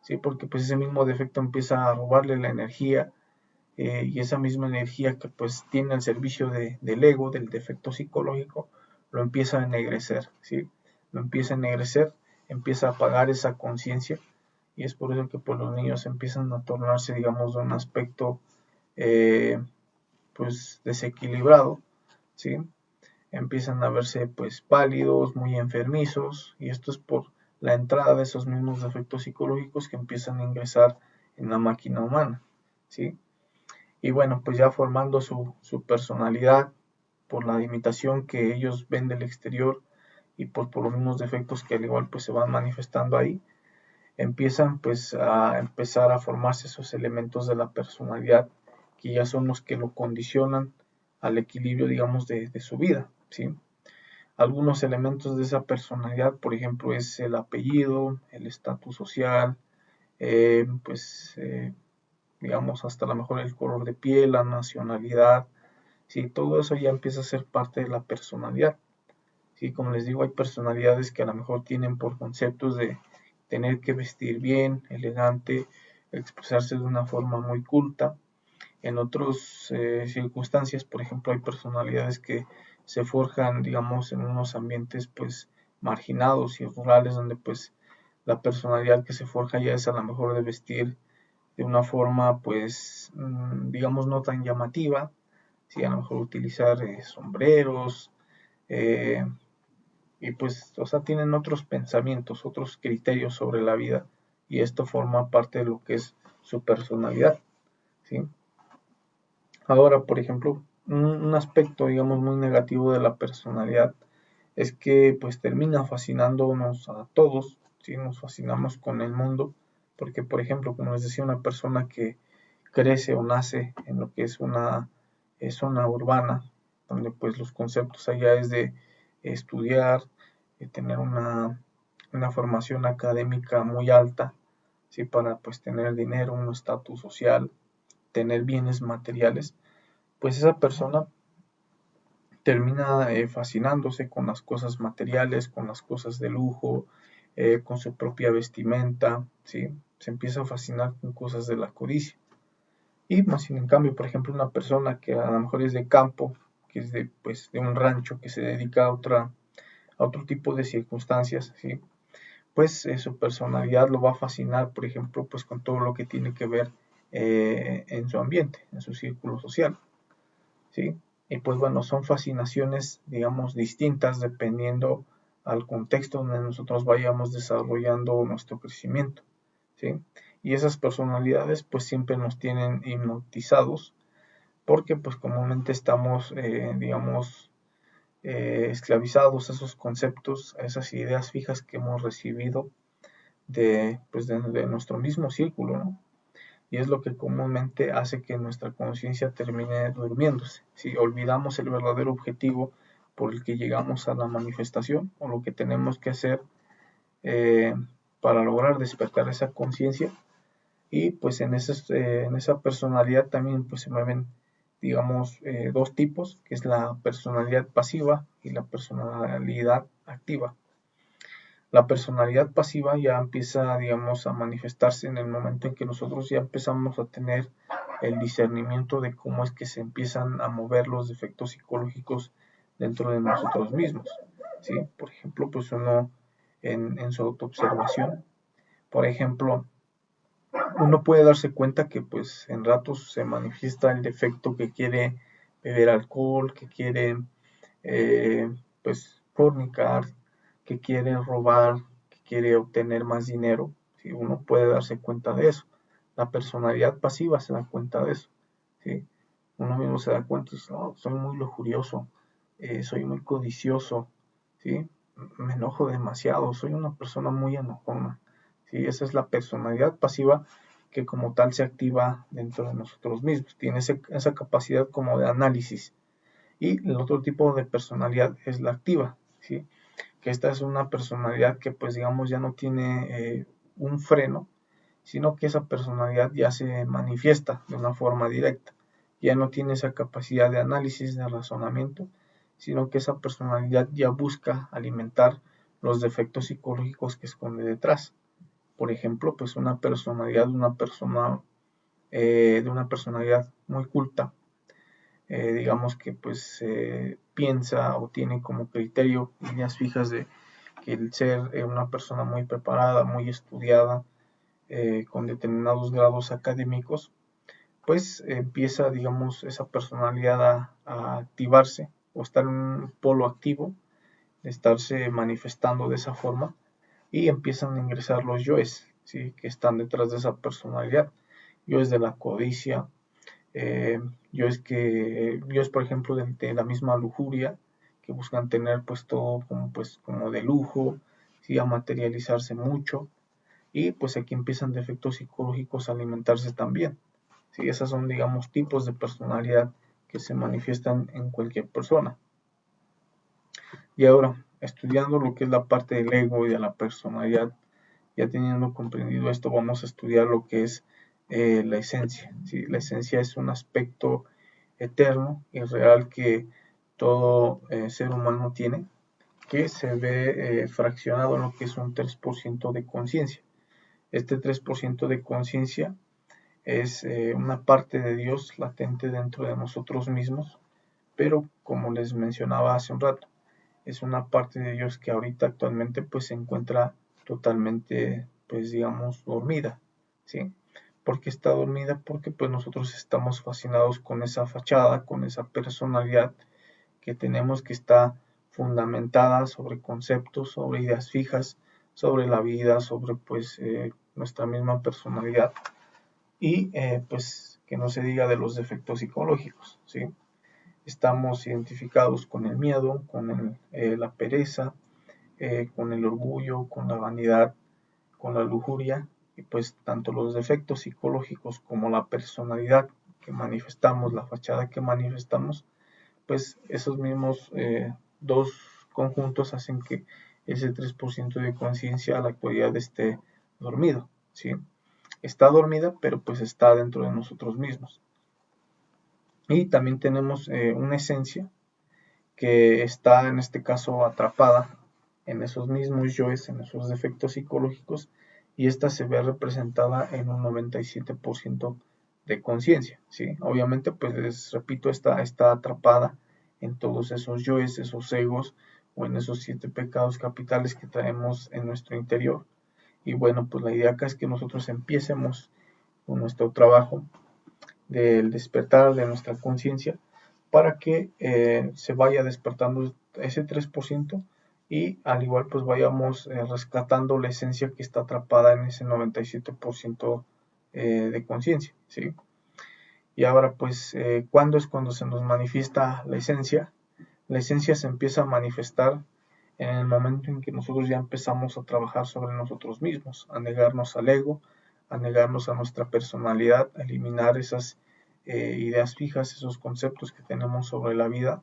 ¿Sí? Porque pues ese mismo defecto empieza a robarle la energía y esa misma energía que pues tiene al servicio del ego, del defecto psicológico, lo empieza a ennegrecer, ¿sí? Lo empieza a ennegrecer, empieza a apagar esa conciencia y es por eso que pues los niños empiezan a tornarse, digamos, de un aspecto eh, pues desequilibrado, ¿sí? Empiezan a verse pues pálidos, muy enfermizos, y esto es por la entrada de esos mismos defectos psicológicos que empiezan a ingresar en la máquina humana, ¿sí? Y bueno, pues ya formando su personalidad por la imitación que ellos ven del exterior y por los mismos defectos que al igual pues se van manifestando ahí, empiezan pues a empezar a formarse esos elementos de la personalidad que ya son los que lo condicionan al equilibrio, digamos, de su vida, ¿sí? Algunos elementos de esa personalidad, por ejemplo, es el apellido, el estatus social, pues digamos hasta a lo mejor el color de piel, la nacionalidad, sí, todo eso ya empieza a ser parte de la personalidad. Sí, como les digo, hay personalidades que a lo mejor tienen por conceptos de tener que vestir bien, elegante, expresarse de una forma muy culta. En otras circunstancias, por ejemplo, hay personalidades que se forjan, digamos, en unos ambientes pues marginados y rurales donde pues la personalidad que se forja ya es a lo mejor de vestir de una forma pues digamos no tan llamativa, sí, a lo mejor utilizar sombreros eh, y pues, o sea, tienen otros pensamientos, otros criterios sobre la vida y esto forma parte de lo que es su personalidad, ¿sí? Ahora, por ejemplo, un aspecto, digamos, muy negativo de la personalidad es que pues termina fascinándonos a todos, ¿sí? Nos fascinamos con el mundo, porque por ejemplo, como les decía, una persona que crece o nace en lo que es una zona urbana, donde pues los conceptos allá es de estudiar, de tener una formación académica muy alta, ¿sí? Para pues tener dinero, un estatus social, tener bienes materiales, pues esa persona termina fascinándose con las cosas materiales, con las cosas de lujo, con su propia vestimenta, ¿sí? Se empieza a fascinar con cosas de la codicia. Y más sin en cambio, por ejemplo, una persona que a lo mejor es de campo, que es de, pues, de un rancho, que se dedica a otro tipo de circunstancias, ¿sí? Pues su personalidad lo va a fascinar, por ejemplo, pues con todo lo que tiene que ver en su ambiente, en su círculo social, ¿sí? Y pues bueno, son fascinaciones, digamos, distintas dependiendo al contexto donde nosotros vayamos desarrollando nuestro crecimiento, ¿sí? Y esas personalidades pues siempre nos tienen hipnotizados porque pues comúnmente estamos, digamos, esclavizados a esos conceptos, a esas ideas fijas que hemos recibido pues de nuestro mismo círculo, ¿no? Y es lo que comúnmente hace que nuestra conciencia termine durmiéndose. Si olvidamos el verdadero objetivo por el que llegamos a la manifestación o lo que tenemos que hacer eh, para lograr despertar esa conciencia, y pues en esa personalidad también pues se mueven, digamos, dos tipos, que es la personalidad pasiva y la personalidad activa. La personalidad pasiva ya empieza, digamos, a manifestarse en el momento en que nosotros ya empezamos a tener el discernimiento de cómo es que se empiezan a mover los defectos psicológicos dentro de nosotros mismos, ¿sí? Por ejemplo, pues uno en su autoobservación, por ejemplo, uno puede darse cuenta que pues en ratos se manifiesta el defecto que quiere beber alcohol, que quiere pues fornicar, que quiere robar, que quiere obtener más dinero. ¿Sí? Uno puede darse cuenta de eso. La personalidad pasiva se da cuenta de eso. ¿Sí? Uno mismo se da cuenta y dice, no, soy muy lujurioso, soy muy codicioso, ¿sí? Me enojo demasiado, soy una persona muy enojona. ¿Sí? Esa es la personalidad pasiva que como tal se activa dentro de nosotros mismos. Tiene esa capacidad como de análisis. Y el otro tipo de personalidad es la activa, ¿sí? Que esta es una personalidad que pues digamos ya no tiene un freno, sino que esa personalidad ya se manifiesta de una forma directa. Ya no tiene esa capacidad de análisis, de razonamiento, sino que esa personalidad ya busca alimentar los defectos psicológicos que esconde detrás. Por ejemplo, pues una personalidad de una personalidad muy culta, digamos que pues piensa o tiene como criterio ideas fijas de que el ser una persona muy preparada, muy estudiada, con determinados grados académicos, pues empieza, digamos, esa personalidad a activarse o estar en un polo activo, de estarse manifestando de esa forma y empiezan a ingresar los yoes, ¿sí? Que están detrás de esa personalidad. Yoes de la codicia, yoes por ejemplo de la misma lujuria, que buscan tener pues todo como de lujo, ¿sí? A materializarse mucho, y pues aquí empiezan defectos psicológicos a alimentarse también. ¿Sí? Esas son, digamos, tipos de personalidad que se manifiestan en cualquier persona. Y ahora, estudiando lo que es la parte del ego y de la personalidad, ya teniendo comprendido esto, vamos a estudiar lo que es la esencia. ¿Sí? La esencia es un aspecto eterno y real que todo ser humano tiene, que se ve fraccionado en lo que es un 3% de conciencia. Este 3% de conciencia es una parte de Dios latente dentro de nosotros mismos, pero como les mencionaba hace un rato, es una parte de Dios que ahorita actualmente pues se encuentra totalmente, pues digamos, dormida, ¿sí? ¿Por qué está dormida? Porque pues nosotros estamos fascinados con esa fachada, con esa personalidad que tenemos, que está fundamentada sobre conceptos, sobre ideas fijas, sobre la vida, sobre pues nuestra misma personalidad, y pues que no se diga de los defectos psicológicos, ¿sí? Estamos identificados con el miedo, con la pereza, con el orgullo, con la vanidad, con la lujuria, y pues tanto los defectos psicológicos como la personalidad que manifestamos, la fachada que manifestamos, pues esos mismos dos conjuntos hacen que ese 3% de conciencia a la actualidad esté dormido, ¿sí? Está dormida, pero pues está dentro de nosotros mismos. Y también tenemos una esencia que está en este caso atrapada en esos mismos yoes, en esos defectos psicológicos, y esta se ve representada en un 97% de conciencia, ¿sí? Obviamente, pues les repito, está atrapada en todos esos yoes, esos egos, o en esos 7 pecados capitales que traemos en nuestro interior. Y bueno, pues la idea acá es que nosotros empecemos con nuestro trabajo del despertar de nuestra conciencia para que se vaya despertando ese 3% y al igual pues vayamos rescatando la esencia que está atrapada en ese 97% de conciencia, ¿sí? Y ahora pues, ¿cuándo es cuando se nos manifiesta la esencia? La esencia se empieza a manifestar en el momento en que nosotros ya empezamos a trabajar sobre nosotros mismos, a negarnos al ego, a negarnos a nuestra personalidad, a eliminar esas ideas fijas, esos conceptos que tenemos sobre la vida,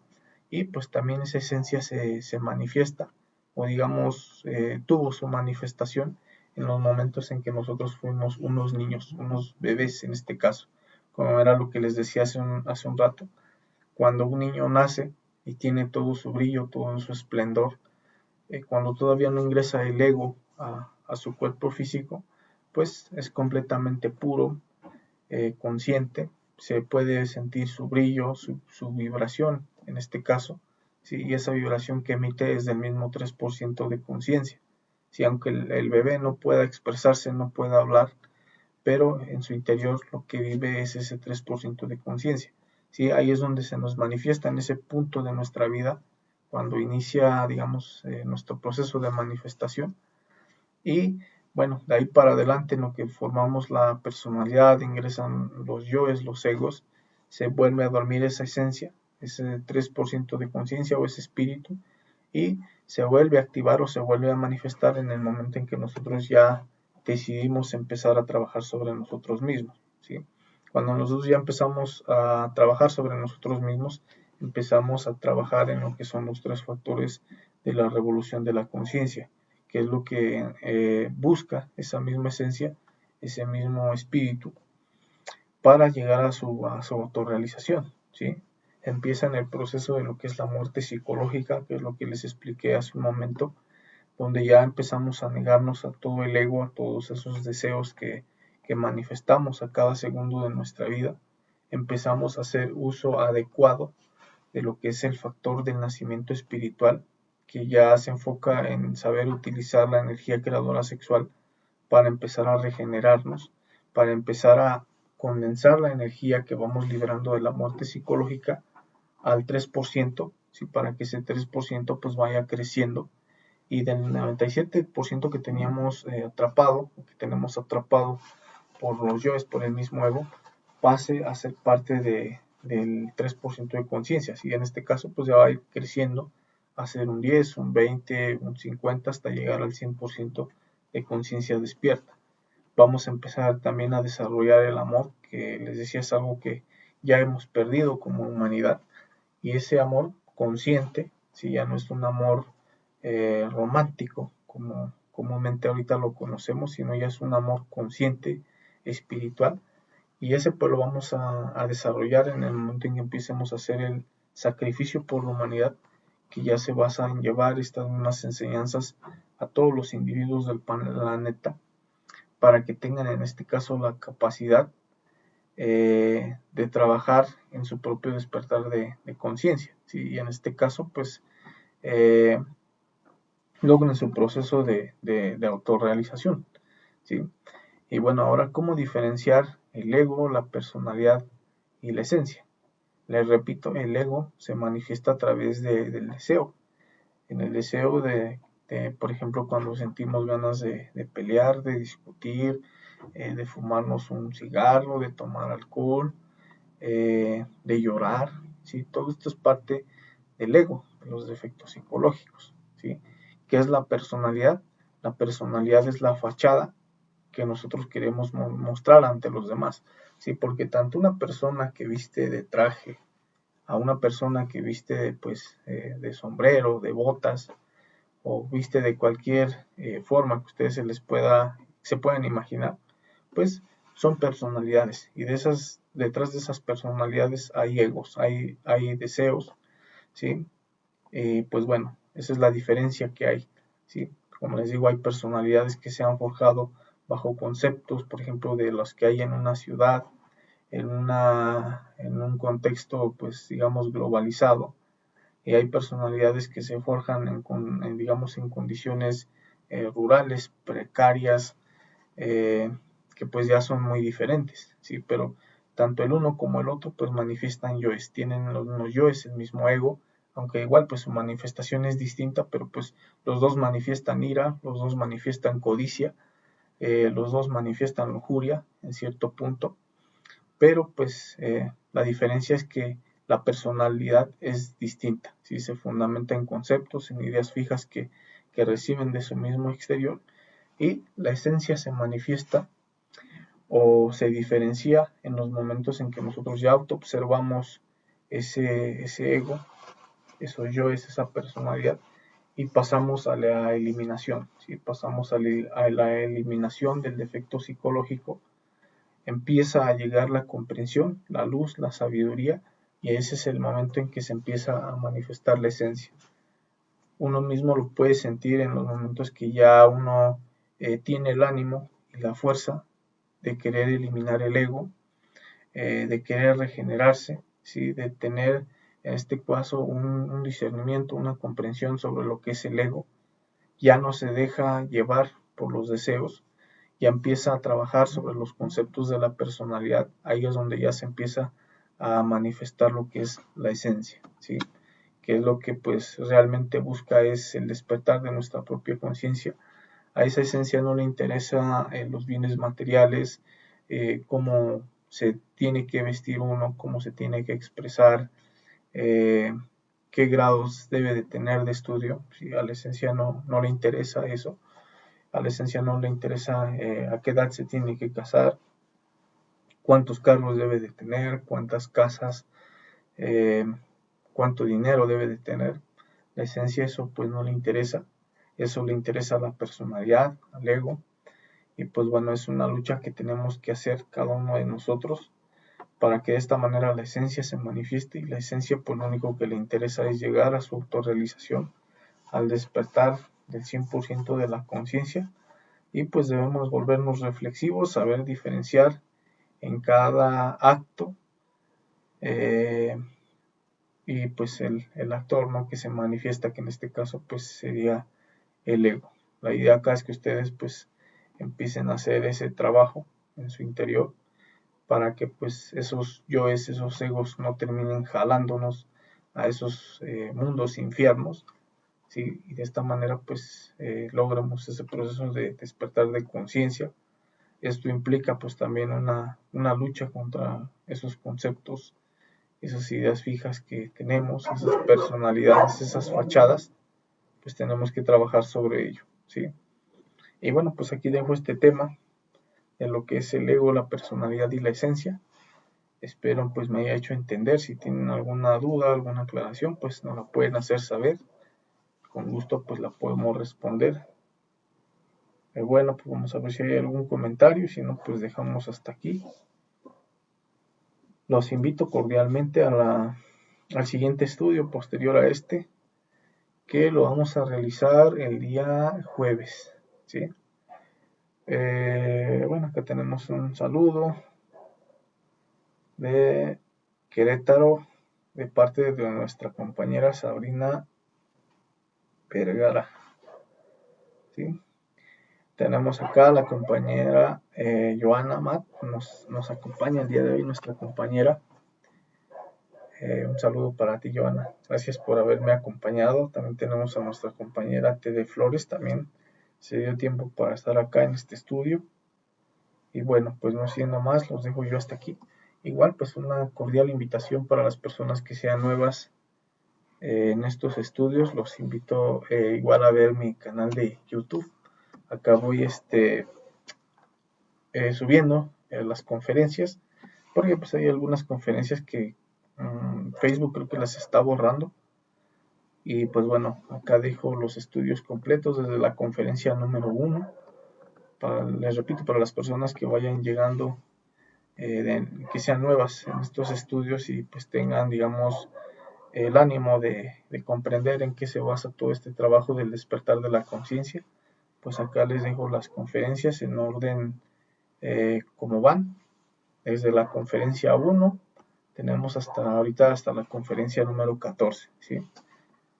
y pues también esa esencia se manifiesta, o digamos, tuvo su manifestación en los momentos en que nosotros fuimos unos niños, unos bebés en este caso, como era lo que les decía hace un rato. Cuando un niño nace y tiene todo su brillo, todo su esplendor, cuando todavía no ingresa el ego a su cuerpo físico, pues es completamente puro, consciente, se puede sentir su brillo, su vibración en este caso, ¿sí? Y esa vibración que emite es del mismo 3% de conciencia. ¿Sí? Aunque el bebé no pueda expresarse, no pueda hablar, pero en su interior lo que vive es ese 3% de conciencia. ¿Sí? Ahí es donde se nos manifiesta en ese punto de nuestra vida, cuando inicia, digamos, nuestro proceso de manifestación. Y bueno, de ahí para adelante en lo que formamos la personalidad, ingresan los yoes, los egos, se vuelve a dormir esa esencia, ese 3% de conciencia o ese espíritu, y se vuelve a activar o se vuelve a manifestar en el momento en que nosotros ya decidimos empezar a trabajar sobre nosotros mismos, ¿sí? Cuando nosotros ya empezamos a trabajar sobre nosotros mismos, empezamos a trabajar en lo que son los 3 factores de la revolución de la conciencia, que es lo que busca esa misma esencia, ese mismo espíritu, para llegar a su autorrealización, ¿sí? Empieza en el proceso de lo que es la muerte psicológica, que es lo que les expliqué hace un momento, donde ya empezamos a negarnos a todo el ego, a todos esos deseos que manifestamos a cada segundo de nuestra vida. Empezamos a hacer uso adecuado de lo que es el factor del nacimiento espiritual, que ya se enfoca en saber utilizar la energía creadora sexual para empezar a regenerarnos, para empezar a condensar la energía que vamos liberando de la muerte psicológica al 3%, ¿sí? Para que ese 3% pues vaya creciendo y del 97% que teníamos atrapado, que tenemos atrapado por los yoes, por el mismo ego, pase a ser parte del 3% de conciencia. Y en este caso pues ya va a ir creciendo a ser un 10, un 20, un 50 hasta llegar al 100% de conciencia despierta. Vamos a empezar también a desarrollar el amor, que les decía es algo que ya hemos perdido como humanidad, y ese amor consciente, si ya no es un amor romántico como comúnmente ahorita lo conocemos, sino ya es un amor consciente, espiritual, y ese pues lo vamos a desarrollar en el momento en que empecemos a hacer el sacrificio por la humanidad, que ya se basa en llevar estas mismas enseñanzas a todos los individuos del planeta, para que tengan en este caso la capacidad de trabajar en su propio despertar de conciencia, ¿sí? Y en este caso pues logren su proceso de autorrealización, ¿sí? Y bueno, ahora, ¿cómo diferenciar el ego, la personalidad y la esencia? Les repito, el ego se manifiesta a través del deseo. En el deseo por ejemplo, cuando sentimos ganas de pelear, de discutir, de fumarnos un cigarro, de tomar alcohol, de llorar, ¿sí? Todo esto es parte del ego, de los defectos psicológicos, ¿sí? ¿Qué es la personalidad? La personalidad es la fachada que nosotros queremos mostrar ante los demás. ¿sí? Porque tanto una persona que viste de traje, a una persona que viste pues de sombrero, de botas, o viste de cualquier forma que ustedes se puedan imaginar, pues son personalidades, y detrás de esas personalidades hay egos, hay deseos, ¿sí? Pues bueno, esa es la diferencia que hay, ¿sí? Como les digo, hay personalidades que se han forjado bajo conceptos, por ejemplo, de los que hay en una ciudad, en un contexto, pues digamos, globalizado, y hay personalidades que se forjan digamos, en condiciones rurales, precarias, eh, que pues ya son muy diferentes, ¿sí? Pero tanto el uno como el otro pues manifiestan yoes, tienen los yoes, el mismo ego, aunque igual pues su manifestación es distinta, pero pues los dos manifiestan ira, los dos manifiestan codicia, los dos manifiestan lujuria en cierto punto, pero pues la diferencia es que la personalidad es distinta, ¿sí? Se fundamenta en conceptos, en ideas fijas que reciben de su mismo exterior, y la esencia se manifiesta o se diferencia en los momentos en que nosotros ya autoobservamos ese ego, eso yo, es esa personalidad, y pasamos a la eliminación, ¿sí? Pasamos a la eliminación del defecto psicológico, empieza a llegar la comprensión, la luz, la sabiduría, y ese es el momento en que se empieza a manifestar la esencia. Uno mismo lo puede sentir en los momentos que ya uno tiene el ánimo y la fuerza de querer eliminar el ego, de querer regenerarse, ¿sí? De tener en este caso un discernimiento, una comprensión sobre lo que es el ego. Ya no se deja llevar por los deseos, ya empieza a trabajar sobre los conceptos de la personalidad. Ahí es donde ya se empieza a manifestar lo que es la esencia, ¿sí? Que es lo que pues realmente busca, es el despertar de nuestra propia conciencia. A esa esencia no le interesa los bienes materiales, cómo se tiene que vestir uno, cómo se tiene que expresar, eh, qué grados debe de tener de estudio. ¿Sí? A la esencia no le interesa eso. A la esencia no le interesa a qué edad se tiene que casar, cuántos carros debe de tener, cuántas casas, eh, cuánto dinero debe de tener. La esencia eso pues no le interesa. Eso le interesa a la personalidad, al ego. Y pues bueno, es una lucha que tenemos que hacer cada uno de nosotros para que de esta manera la esencia se manifieste, y la esencia pues lo único que le interesa es llegar a su autorrealización, al despertar del 100% de la conciencia, y pues debemos volvernos reflexivos, saber diferenciar en cada acto y pues el actor, ¿no? Que se manifiesta, que en este caso pues sería el ego. La idea acá es que ustedes pues empiecen a hacer ese trabajo en su interior para que pues esos yoes, esos egos no terminen jalándonos a esos mundos infiernos, ¿sí? Y de esta manera pues logramos ese proceso de despertar de conciencia. Esto implica pues también una lucha contra esos conceptos, esas ideas fijas que tenemos, esas personalidades, esas fachadas, pues tenemos que trabajar sobre ello, ¿sí? Y bueno, pues aquí dejo este tema de lo que es el ego, la personalidad y la esencia. Espero pues me haya hecho entender. Si tienen alguna duda, alguna aclaración, pues nos la pueden hacer saber. Con gusto pues la podemos responder. Bueno, pues vamos a ver si hay algún comentario. Si no, pues dejamos hasta aquí. Los invito cordialmente al siguiente estudio posterior a este, que lo vamos a realizar el día jueves, ¿sí? Bueno, acá tenemos un saludo de Querétaro de parte de nuestra compañera Sabrina Vergara, ¿sí? Tenemos acá a la compañera Joana Matt, nos acompaña el día de hoy nuestra compañera. Un saludo para ti, Joana. Gracias por haberme acompañado. También tenemos a nuestra compañera Tede Flores, también se dio tiempo para estar acá en este estudio. Y bueno, pues no siendo más, los dejo yo hasta aquí. Igual, pues una cordial invitación para las personas que sean nuevas en estos estudios. Los invito igual a ver mi canal de YouTube. Acá voy subiendo las conferencias. porque pues hay algunas conferencias que Facebook creo que las está borrando. Y pues bueno, acá dejo los estudios completos desde la conferencia número 1. Les repito, para las personas que vayan llegando, que sean nuevas en estos estudios y pues tengan, digamos, el ánimo de comprender en qué se basa todo este trabajo del despertar de la conciencia, pues acá les dejo las conferencias en orden como van, desde la conferencia 1, tenemos hasta ahorita hasta la conferencia número 14, ¿sí?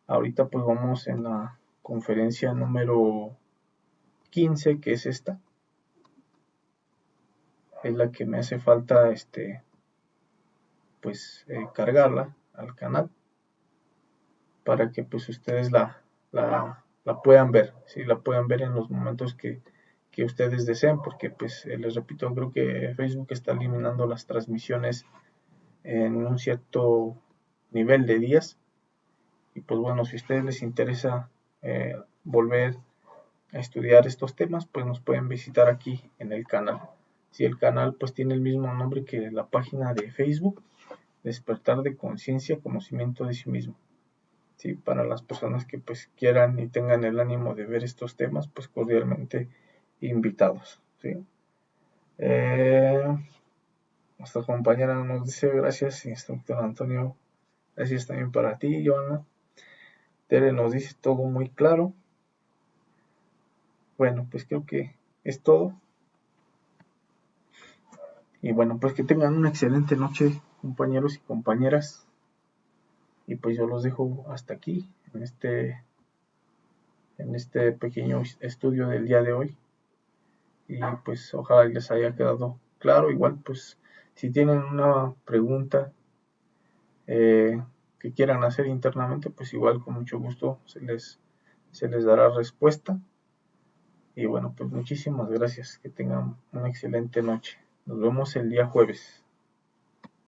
Ahorita pues vamos en la conferencia número 15, que es esta, es la que me hace falta pues cargarla al canal para que pues ustedes la puedan ver, ¿sí? La puedan ver en los momentos que ustedes deseen, porque pues les repito, creo que Facebook está eliminando las transmisiones en un cierto nivel de días, y pues bueno, si a ustedes les interesa volver a estudiar estos temas, pues nos pueden visitar aquí en el canal. Si el canal pues tiene el mismo nombre que la página de Facebook, Despertar de Conciencia, Conocimiento de sí mismo. ¿Sí? Para las personas que pues quieran y tengan el ánimo de ver estos temas, pues cordialmente invitados. ¿Sí? Nuestra compañera nos dice gracias, instructor Antonio. Gracias también para ti, Joana. Tere nos dice todo muy claro. Bueno, pues creo que es todo. Y bueno, pues que tengan una excelente noche, compañeros y compañeras. Y pues yo los dejo hasta aquí, en este pequeño estudio del día de hoy. Y pues ojalá les haya quedado claro. Igual pues si tienen una pregunta que quieran hacer internamente, pues igual con mucho gusto se les dará respuesta. Y bueno, pues muchísimas gracias, que tengan una excelente noche. Nos vemos el día jueves.